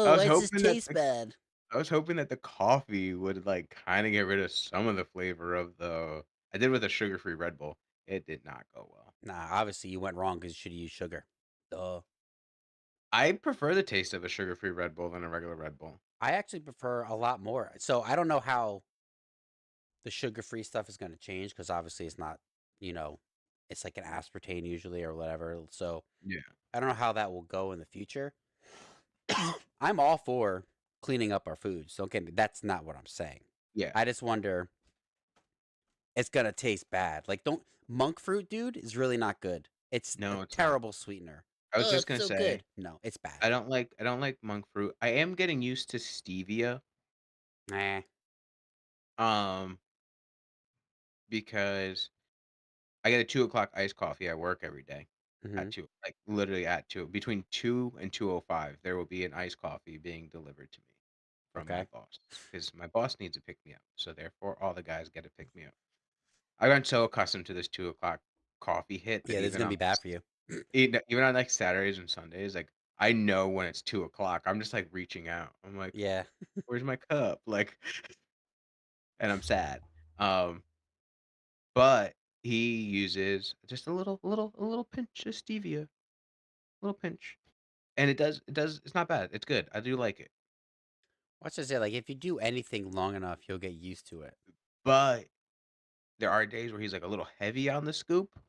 I Oh, was why does this hoping that taste bad? I was hoping that the coffee would, like, kinda get rid of some of the flavor of the I did with a sugar-free Red Bull. It did not go well. Nah, obviously you went wrong because you should have used sugar. Duh. I prefer the taste of a sugar-free Red Bull than a regular Red Bull. I actually prefer a lot more. So I don't know how the sugar-free stuff is going to change because obviously it's not, you know, it's like an aspartame usually or whatever. So Yeah. I don't know how that will go in the future. I'm all for cleaning up our foods. Don't get me. That's not what I'm saying. Yeah. I just wonder it's gonna taste bad. Like, don't monk fruit, dude, is really not good. It's a No, it's not. terrible sweetener. I was Oh, just it's gonna so say, good. No, it's bad. I don't like monk fruit. I am getting used to stevia, Nah. um, because I get a 2 o'clock iced coffee at work every day Mm-hmm. at 2, like, literally at 2. Between 2 and 2:05, there will be an iced coffee being delivered to me from my Okay. boss because my boss needs to pick me up, so therefore all the guys get to pick me up. I got so accustomed to this 2 o'clock coffee hit that Yeah, this is gonna be bad for you. even on, like, Saturdays and Sundays, like, I know when it's 2 o'clock. I'm just, like, reaching out. I'm like, Yeah. "Where's my cup?" Like, and I'm sad. Um, but he uses just a little pinch of stevia, a little pinch, and it's not bad. It's good. I do like it. Watch this. Say, like, if you do anything long enough, you'll get used to it. But there are days where he's, like, a little heavy on the scoop.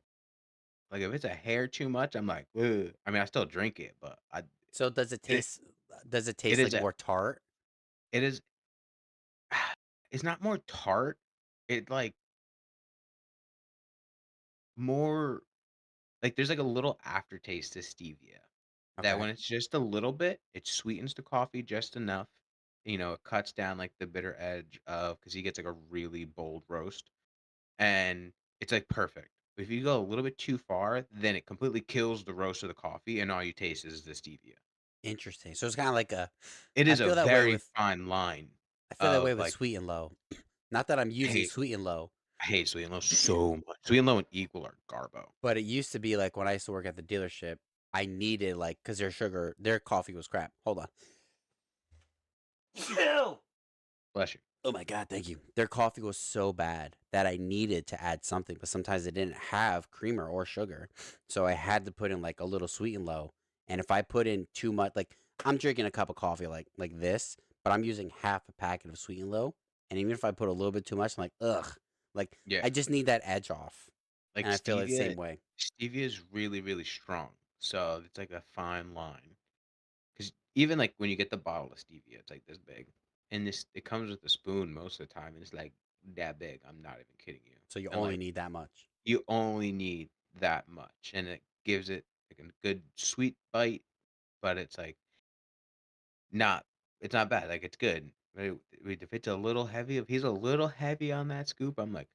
Like, if it's a hair too much, I'm like, "Ugh." I mean, I still drink it, but I So does it it taste? Does it it taste like is a more tart? it is it's not more tart. It like more like there's like a little aftertaste to stevia that Okay. when it's just a little bit, it sweetens the coffee just enough. It cuts down like the bitter edge of because he gets like a really bold roast, and it's like perfect. If you go a little bit too far, then it completely kills the roast of the coffee, and all you taste is the stevia. Interesting. So it's kind of like a. It I is a feel that way very with. fine line I feel that way of with like sweet and low. Not that I'm I using hate sweet and low, I hate sweet and low so much. Sweet and low and equal are garbo. but it used to be like when I used to work at the dealership. I needed like because their coffee was crap. Hold on. Ew! Bless you. Oh my god, thank you. Their coffee was so bad that I needed to add something, but sometimes they didn't have creamer or sugar. So I had to put in like a little sweet and low. And if I put in too much, like I'm drinking a cup of coffee like this, but I'm using half a packet of sweet and low. And even if I put a little bit too much, I'm like, ugh. Like Yeah, I just need that edge off. like And I feel like the stevia same way. stevia is really, really strong, so it's like a fine line. Because even, like, when you get the bottle of stevia, it's, like, this big, and it comes with a spoon most of the time, and it's, like, that big, I'm not even kidding you, So you and, only like, need that much. you only need that much, and it gives it, like, a good sweet bite, but not it's not bad, like, it's good. If it's a little heavy if he's a little heavy on that scoop, I'm like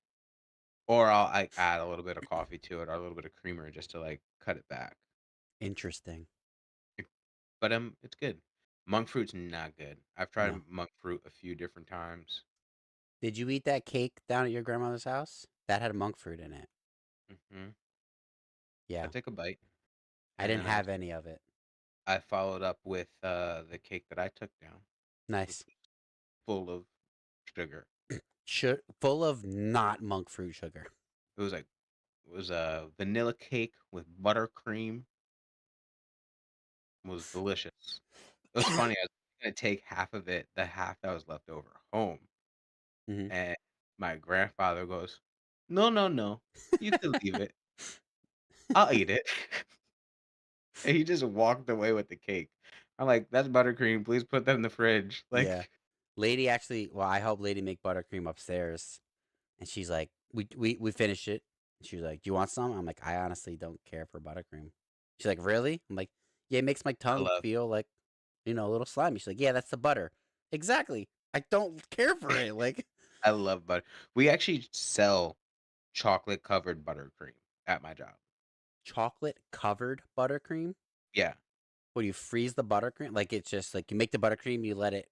or I'll, like, add a little bit of coffee to it or a little bit of creamer just to, like, cut it back. Interesting. It but, it's good. Monk fruit's not good. I've tried No. monk fruit a few different times. Did you eat that cake down at your grandmother's house? That had monk fruit in it. Mhm. I Yeah. took a bite, I and didn't then have any of it. I followed up with, the cake that I took down, which Nice. was full of sugar. Full of not monk fruit sugar. It was like it was a vanilla cake with buttercream. It was delicious. It was funny, I was gonna take half of it, the half that was left over home, Mhm. and my grandfather goes, "No, no, no. You can leave it. I'll eat it." And he just walked away with the cake. I'm like, "That's buttercream, please put that in the fridge." Yeah. Like, Lady actually well, I helped Lady make buttercream upstairs, and she's like, "We finished it." She was like, "Do you want some?" I'm like, "I honestly don't care for buttercream." She's like, "Really?" I'm like, "Yeah, it makes my I tongue love feel like, a little slimy." She's like, "Yeah, that's the butter." Exactly. I don't care for it. Like I love butter. We actually sell chocolate covered buttercream at my job. chocolate covered buttercream. Yeah. What do you freeze the buttercream? Like it's just like you make the buttercream, you let it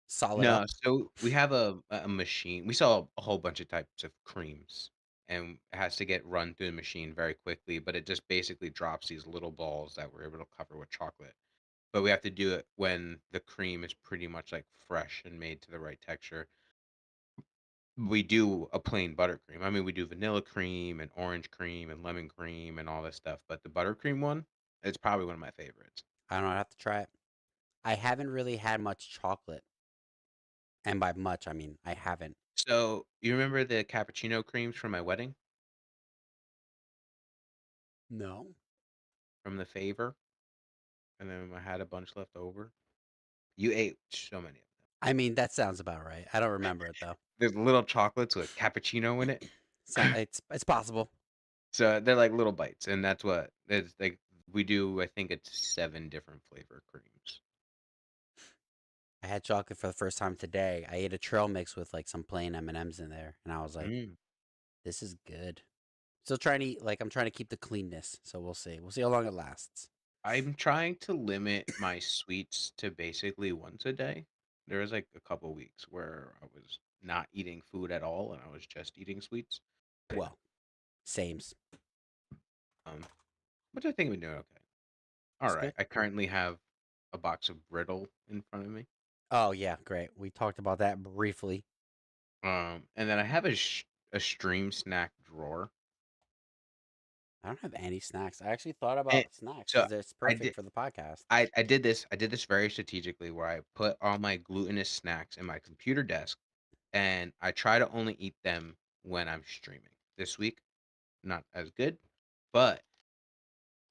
solid No, up. so we have a machine. We sell a whole bunch of types of creams, and it has to get run through the machine very quickly, but it just basically drops these little balls that we're able to cover with chocolate. But we have to do it when the cream is pretty much, like, fresh and made to the right texture. We do a plain buttercream. I mean, we do vanilla cream and orange cream and lemon cream and all this stuff, but the buttercream one, it's probably one of my favorites. I don't know. I have to try it. I haven't really had much chocolate, and by much I mean I haven't. So, you remember the cappuccino creams from my wedding? No. From the favor? And then I had a bunch left over. You ate so many of them. I mean that sounds about right. I don't remember it though. There's little chocolates with cappuccino in it. It's possible. So, they're like little bites, and that's what it's like we do I think it's 7 different flavor creams. I had chocolate for the first time today. I ate a trail mix with like some plain M&Ms in there, and I was like, Mm. "This is good." Still trying to eat, like I'm trying to keep the cleanness, so we'll see. We'll see how long it lasts. I'm trying to limit my sweets to basically once a day. There was like a couple weeks where I was not eating food at all and I was just eating sweets. Well, same's. Um, which I think I'm doing okay. All It's right. good. I currently have a box of brittle in front of me. Oh yeah, great. We talked about that briefly. And then I have a stream snack drawer. I don't have any snacks. I actually thought And about snacks so because it's I perfect did for the podcast. I did this very strategically where I put all my glutinous snacks in my computer desk and I try to only eat them when I'm streaming. This week, not as good, but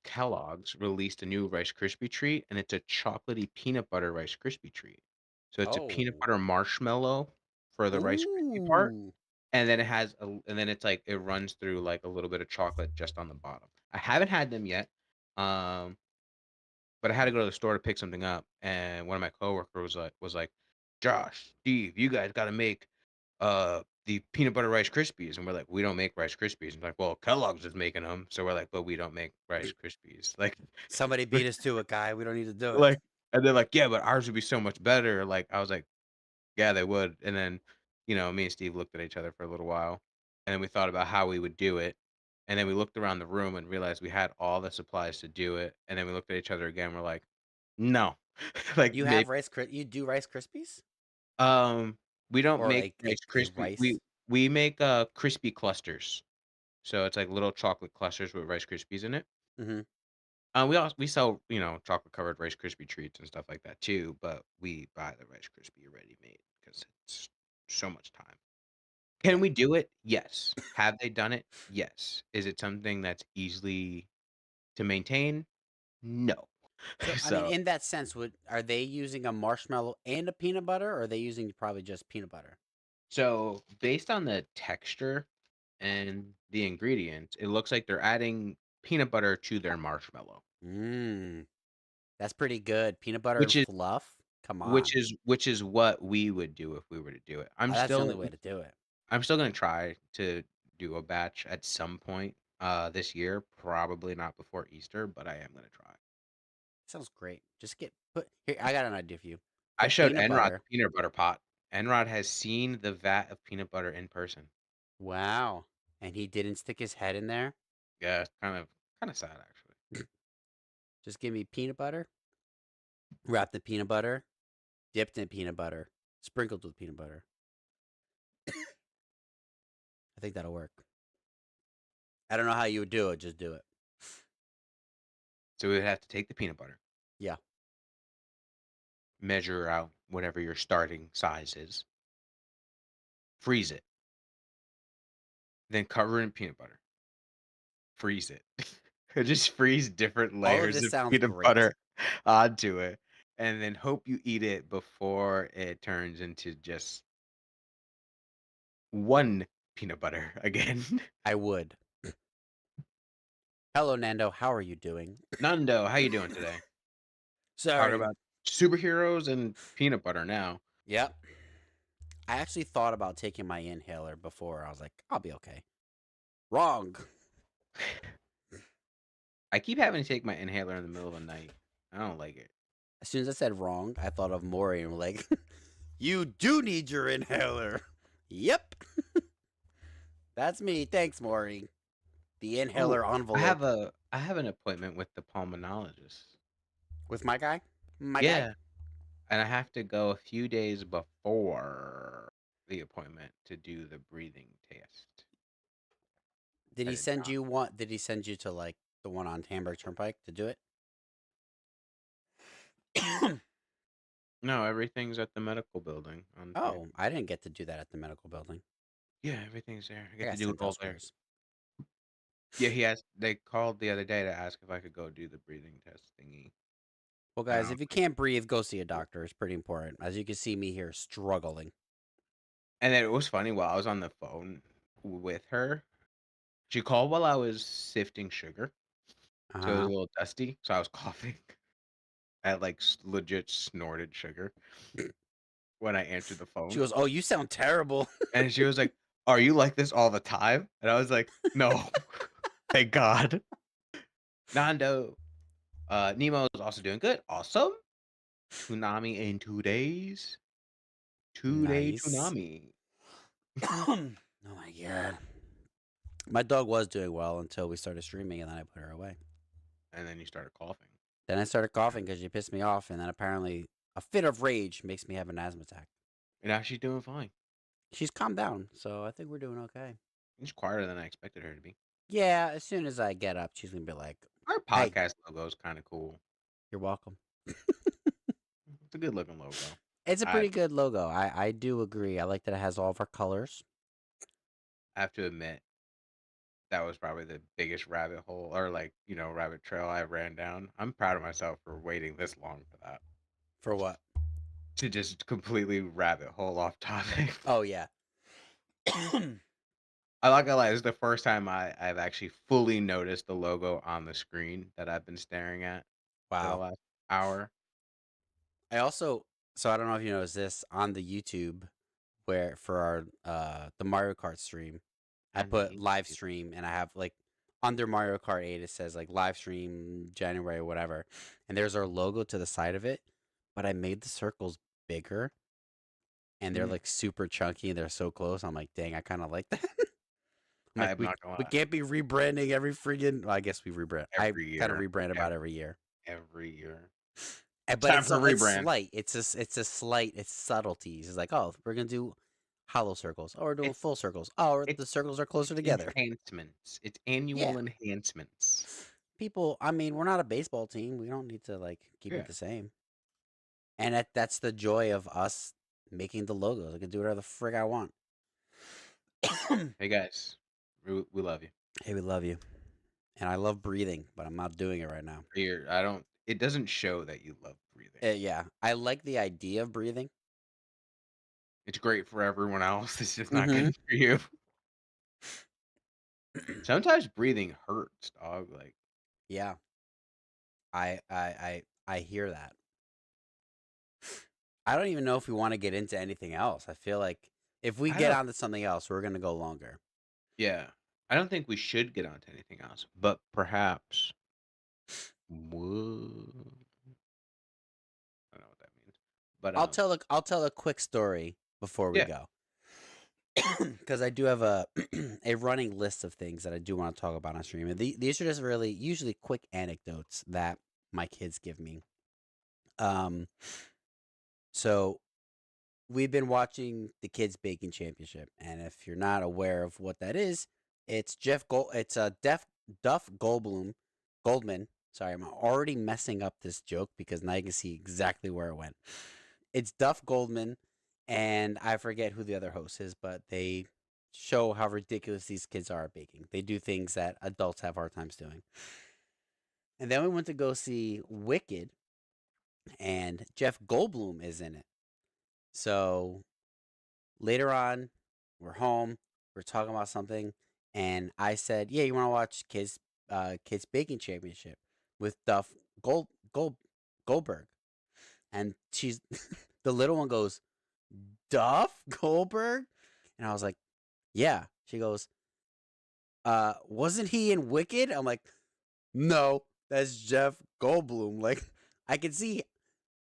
Kellogg's released a new Rice Krispie treat, and it's a chocolatey peanut butter Rice Krispie treat. So it's a peanut Oh, butter marshmallow, for the Rice Krispie part, Ooh. and then and then it's like it runs through like a little bit of chocolate just on the bottom. I haven't had them yet, um, but I had to go to the store to pick something up, and one of my coworkers was like, "Josh, Steve, you guys got to make the peanut butter Rice Krispies," and we're like, "We don't make Rice Krispies." And like, "Well, Kellogg's is making them," so we're like, "But we don't make Rice Krispies." Like, Somebody beat us to it, guy. We don't need to do it. like, and they're like, "Yeah, but ours would be so much better." Like, I was like, "Yeah, they would." And then, me and Steve looked at each other for a little while, and then we thought about how we would do it, and then we looked around the room and realized we had all the supplies to do it, and then we looked at each other again. We're like, "No," like You maybe. have you do Rice Krispies Um, we don't or make Rice a Krispie. rice? We make crispy clusters. So it's like little chocolate clusters with Rice Krispies in it. Mm-hmm. We sell, chocolate covered Rice Krispie treats and stuff like that too, but we buy the Rice Krispie already made because it's so much time. Can Yeah. we do it? Yes. Have they done it? Yes. Is it something that's easily to maintain? No. So, I mean, So in that sense, are they using a marshmallow and a peanut butter, or are they using probably just peanut butter? so based on the texture and the ingredients, it looks like they're adding peanut butter to their marshmallow, Mmm, that's pretty good. Peanut butter and which is fluff. Come which on, is which is what we would do if we were to do it. that's the only way to do it. I'm still gonna try to do a batch at some point, this year, probably not before Easter, but I am gonna try. Sounds great. Just put here. I got an idea for you. I Put showed peanut Enrod the butter. peanut butter pot. Enrod has seen the vat of peanut butter in person. Wow, and he didn't stick his head in there. Yeah, it's kinda sad, actually. Just give me peanut butter, wrapped in peanut butter, dipped in peanut butter, sprinkled with peanut butter. I think that'll work. I don't know how you would do it. Just do it. So we would have to take the peanut butter, Yeah. measure out whatever your starting size is, freeze it, then cover it in peanut butter, freeze it. Just freeze different All of layers this of sounds peanut great. butter onto it, and then hope you eat it before it turns into just one peanut butter again. I would. Hello, Nando. How are you doing? Nando, how you doing today? Talk Sorry. about superheroes and peanut butter now. Yep. I actually thought about taking my inhaler before. I was like, I'll be okay. Wrong. I keep having to take my inhaler in the middle of the night. I don't like it. As soon as I said wrong, I thought of Maury and like, you do need your inhaler. Yep. That's me. Thanks, Maury. The Oh, inhaler envelope. I have an appointment with the pulmonologist. With my guy? My guy? Yeah, and I have to go a few days before the appointment to do the breathing test. Did I he did send not. you one? Did he send you to like the one on Hamburg Turnpike to do it? No, everything's at the medical building on top. Oh, I didn't get to do that at the medical building. Yeah, everything's there. I I get to got do it sent all there. elsewhere. Yeah, they called the other day to ask if I could go do the breathing test thingy. Well, And I guys, was if you like, can't breathe, go see a doctor. It's pretty important. As you can see me here struggling. and then it was funny while I was on the phone with her. She called while I was sifting sugar, Uh so it was a huh. little dusty. So I was coughing. I had like legit snorted sugar when I answered the She phone, goes, "Oh, you sound terrible." and she was like, "Are you like this all the time?" And I was like, "No, thank God." Nando, Nemo is also doing good. Awesome. Tsunami in 2 days. 2 day Nice. tsunami. Oh my god. My dog was doing well until we started streaming, and then I put her away. And then you started coughing. Then I started coughing because she pissed me off, and then apparently a fit of rage makes me have an asthma attack. And now she's doing fine. She's calmed down, so I think we're doing okay. She's quieter than I expected her to be. Yeah, as soon as I get up, she's gonna be like, Our "Hey, podcast logo is kind of cool. you're welcome." It's a good looking logo. It's a I pretty good logo. I do agree. I like that it has all of our colors. have to admit, that was probably the biggest rabbit hole or like, rabbit trail I ran down. I'm proud of myself for waiting this long for that. For what? To just completely rabbit hole off topic. Oh yeah. I'm not gonna lie, this is the first time I've actually fully noticed the logo on the screen that I've been staring at for the Wow. last hour. I also, so I don't know if you noticed this on the YouTube where for our the Mario Kart stream, I On the put live YouTube. stream and I have like under Mario Kart 8 it says like live stream January whatever. And there's our logo to the side of it, but I made the circles bigger and they're Mm, like super chunky and they're so close. I'm like, "Dang, I kind of like that." I'm like, I'm not gonna we lie. can't be rebranding every friggin'. Well, I guess we rebrand. I Every kind of year, rebrand about every year. every year. It's But time for a it's rebrand. slight. It's a slight. It's subtleties. It's like, oh, we're gonna do hollow circles. Oh, we're doing It's full circles. Oh, it's the circles are closer together. enhancements. It's Yeah, annual enhancements. people. I mean, we're not a baseball team. We don't need to like keep it Yeah. the same. And that's the joy of us making the logos. I can do whatever the frig I want. Hey guys, we love you. Hey, we love you, and I love breathing, but I'm not doing it right now. Here, I don't. It doesn't show that you love breathing. Yeah, I like the idea of breathing. It's great for everyone else. It's just not Mm-hmm. good for you. Sometimes breathing hurts, dog. Like Yeah, I hear that. I don't even know if we want to get into anything else. I feel like if we I get don't. onto something else, we're gonna go longer. Yeah, I don't think we should get on to anything else. But perhaps. Whoa, I don't know what that means. But I'll tell a quick story before we yeah, go, because I do have a a running list of things that I do want to talk about on stream, and these are just really usually quick anecdotes that my kids give me. Um, so we've been watching the Kids Baking Championship, and if you're not aware of what that is, it's Duff Goldman. Sorry, I'm already messing up this joke because now you can see exactly where it went. It's Duff Goldman, and I forget who the other host is, but they show how ridiculous these kids are at baking. They do things that adults have hard times doing. And then we went to go see Wicked, and Jeff Goldblum is in it. So later on, we're home, we're talking about something, and I said, "Yeah, you want to watch Kids Baking Championship with Duff Gold Gold Goldberg?" And she's the little one goes, "Duff Goldberg?" And I was like, "Yeah." She goes, wasn't he in Wicked?" I'm like, "No, that's Jeff Goldblum." Like, I can see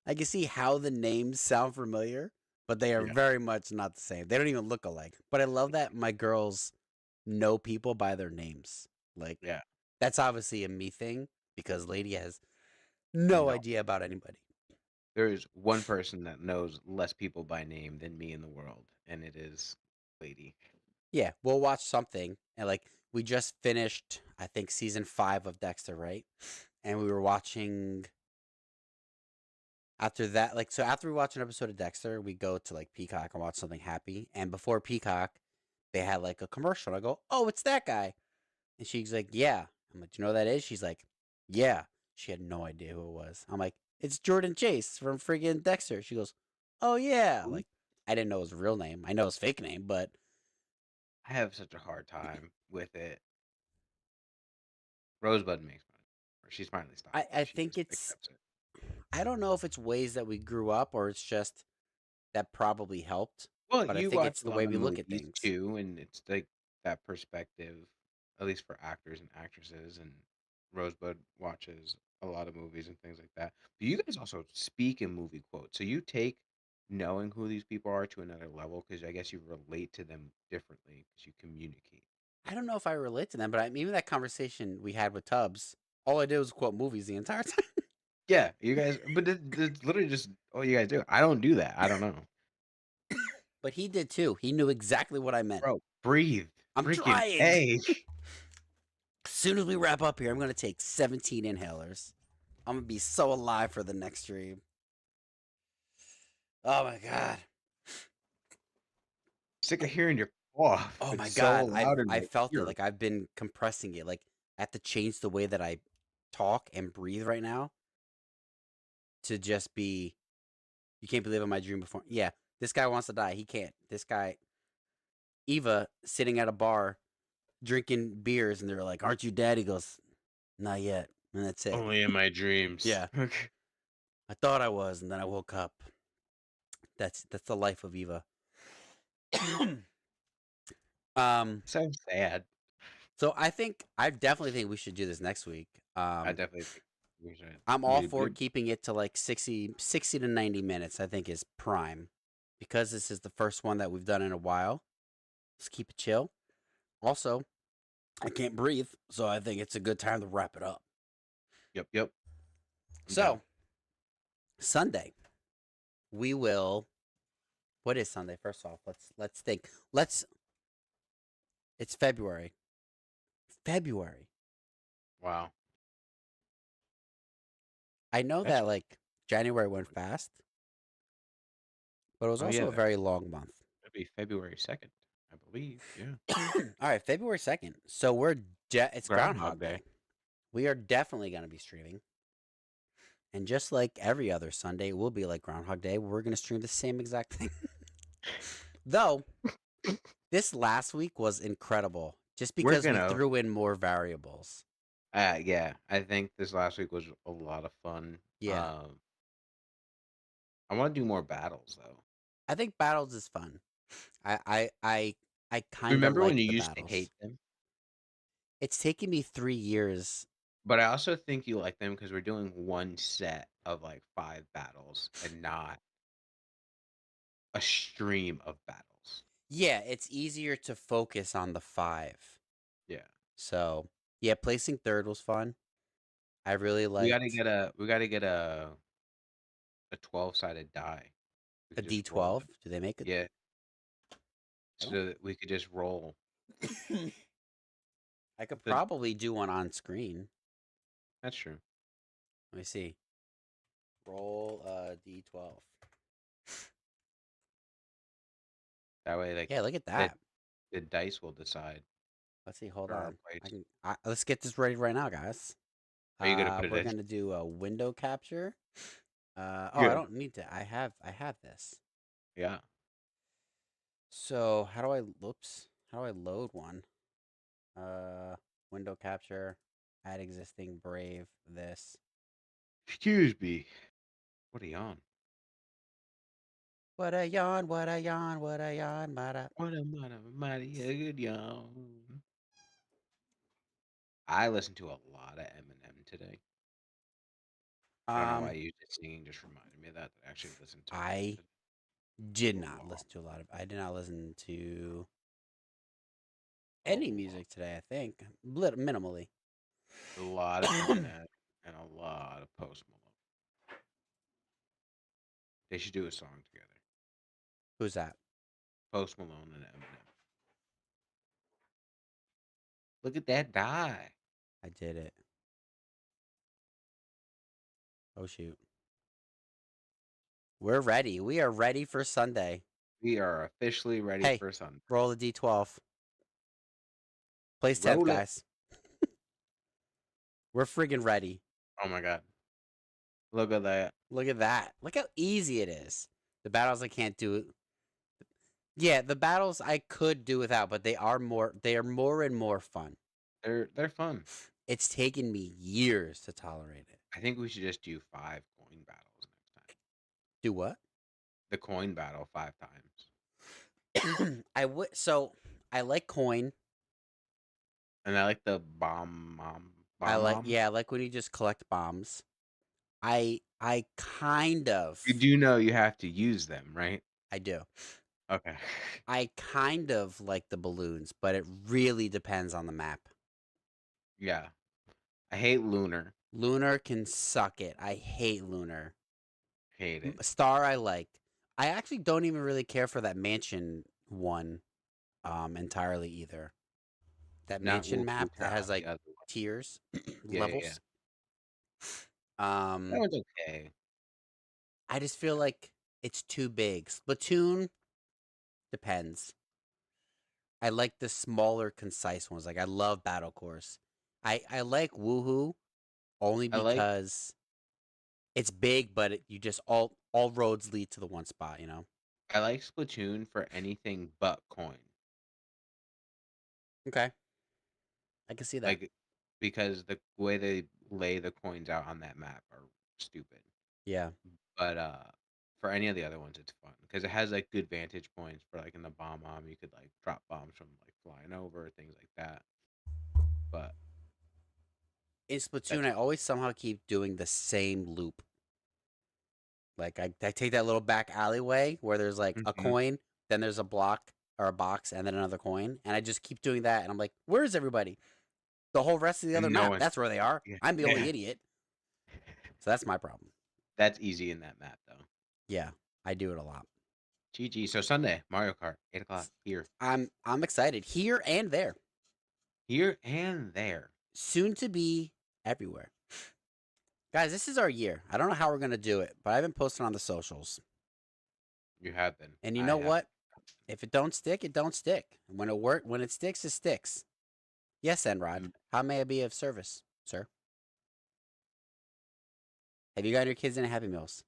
I can see how the names sound familiar, but they are yeah, very much not the same. They don't even look alike. But I love that my girls know people by their names. Like, yeah. that's obviously a me thing because Lady has no No, idea about anybody. there is one person that knows less people by name than me in the world, and it is Lady. Yeah, we'll watch something. And like, we just finished, I think, season 5 of Dexter, right? And we were watching after that. Like, so after we watch an episode of Dexter, we go to like Peacock and watch something happy. And before Peacock, they had like a commercial. And I go, "Oh, it's that guy." And she's like, "Yeah." I'm like, "Do you know who that is?" She's like, "Yeah." She had no idea who it was. I'm like, "It's Jordan Chase from friggin' Dexter." She goes, "Oh, yeah." Who? Like, I didn't know his real name. I know his fake name, but I have such a hard time with it. Rosebud makes fun, or she's finally stopped. I She think just it's, accepts it. I don't know if it's ways that we grew up or it's just that probably helped, Well, but I you think watch it's a the lot way of we look at movies things. too, and it's like that perspective, at least for actors and actresses. And Rosebud watches a lot of movies and things like that. But you guys also speak in movie quotes, so you take knowing who these people are to another level because I guess you relate to them differently because you communicate. I don't know if I relate to them, but even that conversation we had with Tubbs, all I did was quote movies the entire time. Yeah, you guys, but it's literally just all you guys do. I don't do that. I don't know, But he did too. He knew exactly what I meant. bro. Breathe, I'm freaking trying. a. As soon as we wrap up here, I'm going to take 17 inhalers. I'm going to be so alive for the next stream. Oh my God. Sick of hearing your cough. Oh my It's so God. loud in I my felt it. ear. Like I've been compressing it. Like I have to change the way that I talk and breathe right now to just be You can't be living my dream before. Yeah, this guy wants to die. He can't. This guy, Eva, sitting at a bar drinking beers, and they're like, "Aren't you dead?" He goes, "Not yet," and that's it. Only in my dreams. Yeah, I thought I was, and then I woke up. That's the life of Eva. um, So sad. so I definitely think we should do this next week. I definitely think we should. I'm We all did for good. keeping it to like 60 to 90 minutes. I think is prime because this is the first one that we've done in a while. Let's keep it chill. Also, I can't breathe, so I think it's a good time to wrap it up. Yep. I'm So, down. Sunday, we will. What is Sunday? First off, let's think. It's February. February. Wow. I know That's that like January went fast, but it was oh also yeah. a very long month. That'd be February 2nd, I believe. Yeah. All right, February 2nd. So it's Groundhog Groundhog Day. Day. We are definitely going to be streaming. And just like every other Sunday, it will be like Groundhog Day. We're going to stream the same exact thing. Though, this last week was incredible just We're because we gonna. threw in more variables. Yeah. I think this last week was a lot of fun. Yeah. I want to do more battles though. I think battles is fun. I kind of Remember when like you the used to battles. hate them? It's taken me 3 years. But I also think you like them because we're doing one set of like 5 battles and not a stream of battles. Yeah, it's easier to focus on the 5. Yeah. So, yeah, placing third was fun. I really We gotta liked get a 12-sided die. We a could just roll D12. it. Do they make it? Yeah. I So don't. that we could just roll. I could The, probably do one on screen. that's true. Let me see. Roll a D12. That way, like Yeah, look at that. the dice will decide Let's see. Hold for our on. place. Let's get this ready right now, guys. Are you gonna put it We're in? gonna do a window capture. I Yeah. don't need to. I have this. Yeah. So how do I? Oops. How do I load one? Window capture. Add existing. Brave. This. Excuse me. What are you on? What a yawn. What a yawn. What a yawn. What a. What a mighty good yawn. I listened to a lot of Eminem today. I don't know why you just singing just reminded me of that. I actually listened to I it did a not lot. listen to a lot of. I did not listen to A any lot. music today. I think minimally. A lot of Eminem and a lot of Post Malone. They should do a song together. Who's that? Post Malone and Eminem. Look at that die. I did it. Oh shoot. We're ready. We are ready for Sunday. We are officially ready Hey, for Sunday. roll the D12. Place 10th, Roll it. guys. We're friggin' ready. Oh my god. Look at that. Look at that. Look how easy it is. The battles I can't do. Yeah, the battles I could do without, but they are more and more fun. They're fun. It's taken me years to tolerate it. I think we should just do 5 coin battles next time. Do what? The coin battle 5 times. I like coin. And I like the bomb. I like when you just collect bombs. I kind of You do know you have to use them, right? I do. Okay. I kind of like the balloons, but it really depends on the map. Yeah. I hate Lunar. Lunar can suck it. I hate Lunar. Hate it. Star I like. I actually don't even really care for that mansion one entirely either. That Not mansion Wolf map that Town, has the like other one. tiers, Yeah, levels. yeah. That one's okay. I just feel like it's too big. Splatoon depends. I like the smaller, concise ones. Like I love Battle Course. I like Woohoo only I like because it's big, but you just all all roads lead to the one spot, you know? I like Splatoon for anything but coin. Okay. I can see that. Like, because the way they lay the coins out on that map are stupid. Yeah. But for any of the other ones, it's fun because it has like good vantage points for like in the bomb, you could like drop bombs from like flying over things like that. But In Splatoon, that's I always somehow keep doing the same loop. Like I take that little back alleyway where there's like a Mhm. coin, then there's a block or a box, and then another coin, and I just keep doing that. And I'm like, where is everybody? The whole rest of the other And no map, one, that's where they are. yeah, I'm the only yeah. idiot. So that's my problem. That's easy in that map though. Yeah, I do it a lot. GG. So Sunday, Mario Kart, 8 o'clock here, I'm excited here and there. here and there. Soon to be everywhere. Guys, this is our year. I don't know how we're gonna do it, but I've been posting on the socials. You have been. And you I know have. what? If it don't stick, it don't stick. When it sticks, it sticks. Yes, Enrod. Mm. How may I be of service, sir? Have you got your kids any Happy Meals?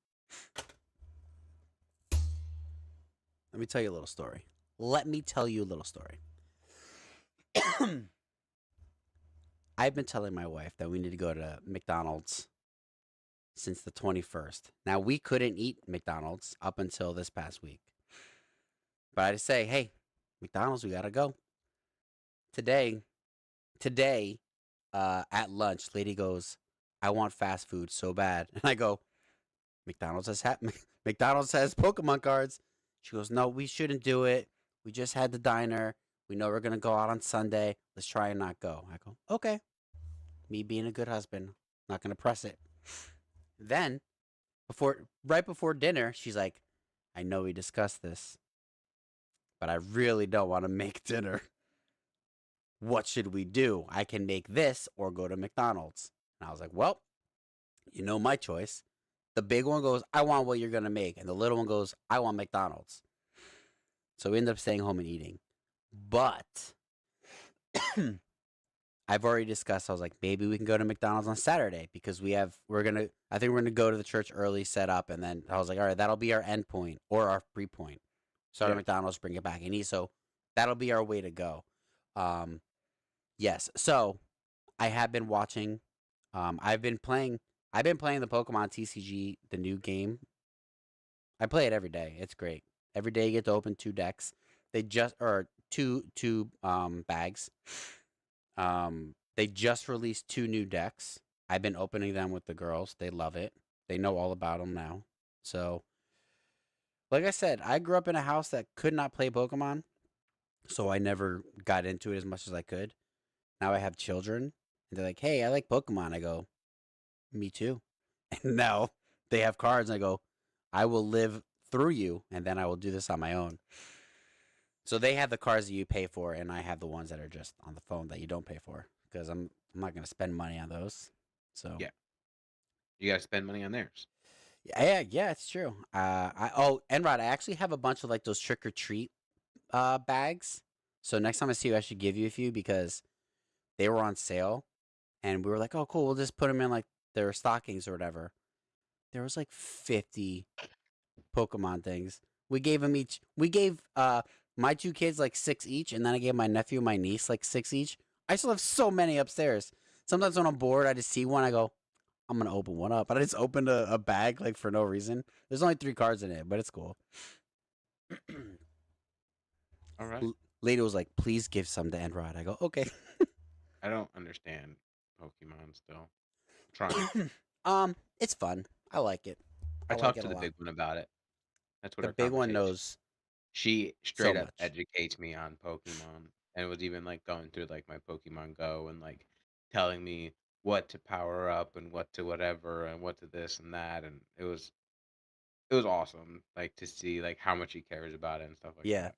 Let me tell you a little story. Let me tell you a little story. I've been telling my wife that we need to go to McDonald's since the 21st. Now, we couldn't eat McDonald's up until this past week. But I just say, hey, McDonald's, we got to go. Today, at lunch, lady goes, I want fast food so bad. And I go, McDonald's has Pokemon cards. She goes, no, we shouldn't do it. We just had the diner. We know we're gonna go out on Sunday. Let's try and not go. I go, okay. Me being a good husband, not gonna press it. Then, right before dinner, she's like, I know we discussed this, but I really don't want to make dinner. What should we do? I can make this or go to McDonald's. And I was like, well, you know my choice. The big one goes, I want what you're going to make. And the little one goes, I want McDonald's. So we end up staying home and eating. But I've already discussed, I was like, maybe we can go to McDonald's on Saturday because I think we're going to go to the church early, set up. And then I was like, all right, that'll be our end point or our free point. Start at Yeah. McDonald's, bring it back and eat. So that'll be our way to go. Yes. So I have been watching. I've been playing the Pokemon TCG, the new game. I play it every day. It's great. Every day you get to open two decks. They just or two bags. They just released two new decks. I've been opening them with the girls. They love it. They know all about them now. So, like I said, I grew up in a house that could not play Pokemon, so I never got into it as much as I could. Now I have children, and they're like, "Hey, I like Pokemon." I go, "Me too." And now they have cards, and I go, "I will live through you, and then I will do this on my own." So they have the cards that you pay for, and I have the ones that are just on the phone that you don't pay for because I'm not gonna spend money on those. So Yeah. You gotta spend money on theirs. yeah, it's true. Enrod, I actually have a bunch of like those trick or treat bags. So next time I see you, I should give you a few because they were on sale, and we were like, "Oh, cool, we'll just put them in like their stockings or whatever." There was like 50 Pokemon things. We gave them each. We gave my two kids like six each, and then I gave my nephew and my niece like six each. I still have so many upstairs. Sometimes when I'm bored, I just see one. I go, I'm gonna open one up. But I just opened a bag like for no reason. There's only 3 cards in it, but it's cool. All right. Lady was like, please give some to Enrod. I go, okay. I don't understand Pokemon still. I'm trying. It's fun. I like it. I I like talked it to a the lot. big one about it. That's what The our big one conversation. knows She so straight up much. educates me on Pokemon and was even like going through like my Pokemon Go and like telling me what to power up and what to whatever and what to this and that, and it was awesome like to see like how much he cares about it and stuff like Yeah. that.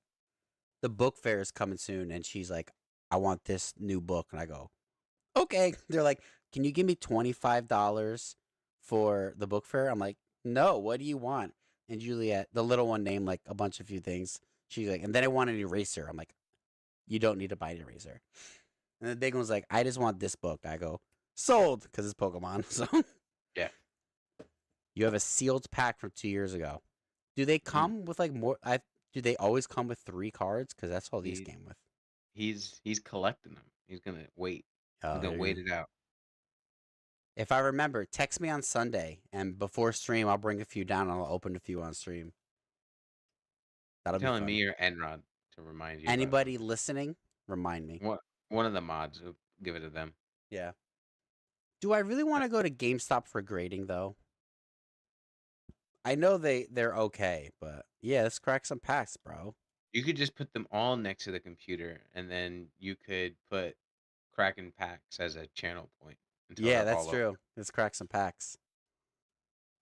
The book fair is coming soon, and she's like, I want this new book. And I go, okay. They're like, can you give me $25 for the book fair? I'm like, no, what do you want? And Juliet, the little one, named like a bunch of few things. She's like, and then I want an eraser. I'm like, you don't need to buy an eraser. And the big one's like, I just want this book. I go, sold, because it's Pokemon. So Yeah. You have a sealed pack from 2 years ago. Do they Mm, come with like more? Do they always come with 3 cards? Because that's all these he came with. he's collecting them. He's gonna wait. He's Oh, gonna wait it out. if I remember, text me on Sunday, and before stream, I'll bring a few down. And I'll open a few on stream. You're That'll be telling fun. me or Enrod to remind you about Anybody something. listening, remind me. One of the mods will give it to them. Yeah. Do I really want to go to GameStop for grading though? I know they're okay, but yeah, let's crack some packs, bro. You could just put them all next to the computer, and then you could put Kraken packs as a channel point until Yeah, they're that's all over. true. Let's crack some packs.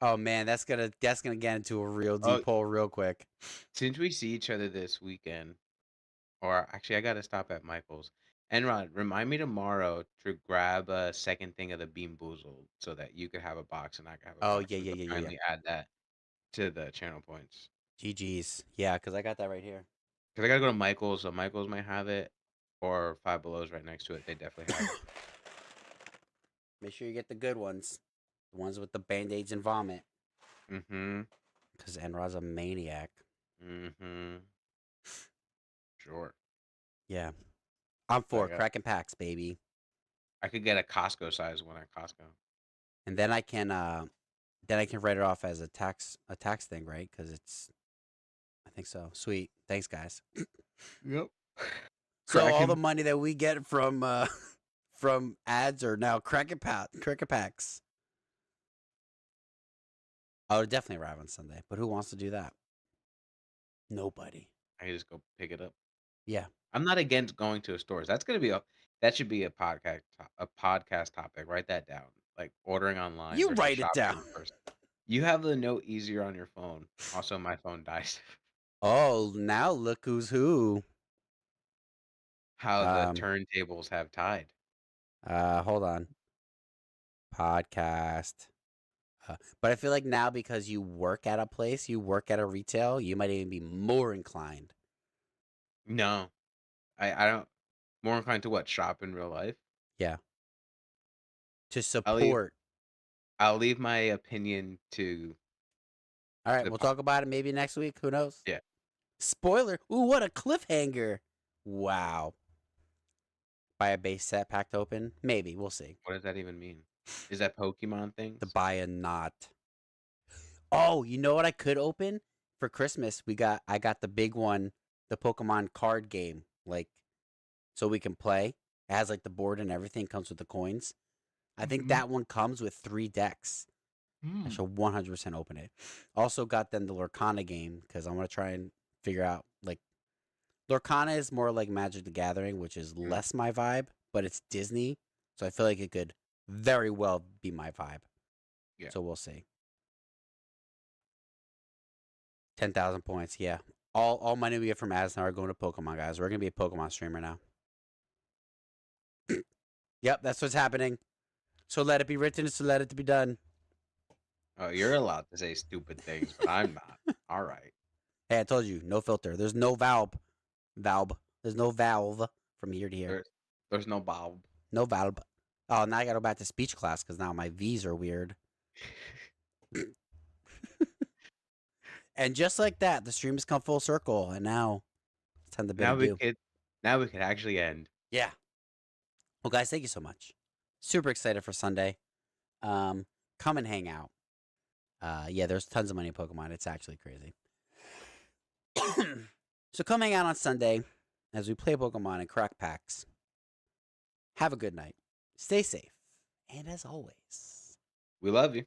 Oh man, that's gonna get into a real Oh, deep hole real quick. since we see each other this weekend, or actually, I gotta stop at Michael's. Enrod, remind me tomorrow to grab a second thing of the Bean Boozled so that you could have a box and I could have a Oh box. yeah, We yeah, could yeah, yeah, yeah. finally add that to the channel points. GG's. Yeah, because I got that right here. Because I gotta go to Michael's, so Michael's might have it, or Five Below's right next to it. They definitely have it. Make sure you get the good ones, the ones with the band-aids and vomit. Mm-hmm. Because Enrod's a maniac. Mm-hmm. Sure. Yeah, I'm So for cracking packs, baby. I could get a Costco size one at Costco. And then I can write it off as a tax thing, right? Because I think so. Sweet. Thanks, guys. Yep. So all Cracking. the money that we get from from ads are now cracker packs. I would definitely arrive on Sunday, but who wants to do that? Nobody. I can just go pick it up. Yeah. I'm not against going to stores. That should be a podcast topic. Write that down. Like ordering online You versus write it shopping down. in person. You have the note easier on your phone. Also, my phone dies. Oh, now look who's who. How the Um, turntables have tied. hold on. Podcast. But I feel like now because you work at a place, you work at a retail, you might even be more inclined. No, I don't. More inclined to what? Shop in real life. Yeah. To I'll leave. support. I'll leave my opinion to All right, the we'll pod. talk about it maybe next week. Who knows? Yeah. Spoiler. Ooh, what a cliffhanger. Wow. Buy a base set packed open? Maybe. We'll see. What does that even mean? Is that Pokemon To things? buy a not. Oh, you know what I could open? For Christmas, I got the big one, the Pokemon card game. Like, so we can play. It has like the board and everything, comes with the coins. I think Mm-hmm. that one comes with 3 decks. I should 100% open it. Also got then the Lorcana game because I want to try and figure out like Lorcana is more like Magic the Gathering, which is Mm. less my vibe, but it's Disney, so I feel like it could very well be my vibe. Yeah. So we'll see. 10,000 points, yeah. All money we get from ads now are going to Pokemon, guys. We're gonna be a Pokemon streamer now. Yep, that's what's happening. So let it be written, so let it be done. Oh, you're allowed to say stupid things, but I'm not. All right. Hey, I told you, no filter. There's no valve. There's no valve from here to here. There's no bulb. No valve. Oh, now I gotta go back to speech class because now my V's are weird. And just like that, the stream has come full circle, and now it's time to bid Now we adieu. could. Now we could actually end. Yeah. Well, guys, thank you so much. Super excited for Sunday. Come and hang out. Yeah, there's tons of money in Pokemon. It's actually crazy. So come hang out on Sunday as we play Pokemon and crack packs. Have a good night. Stay safe. And as always, We love you.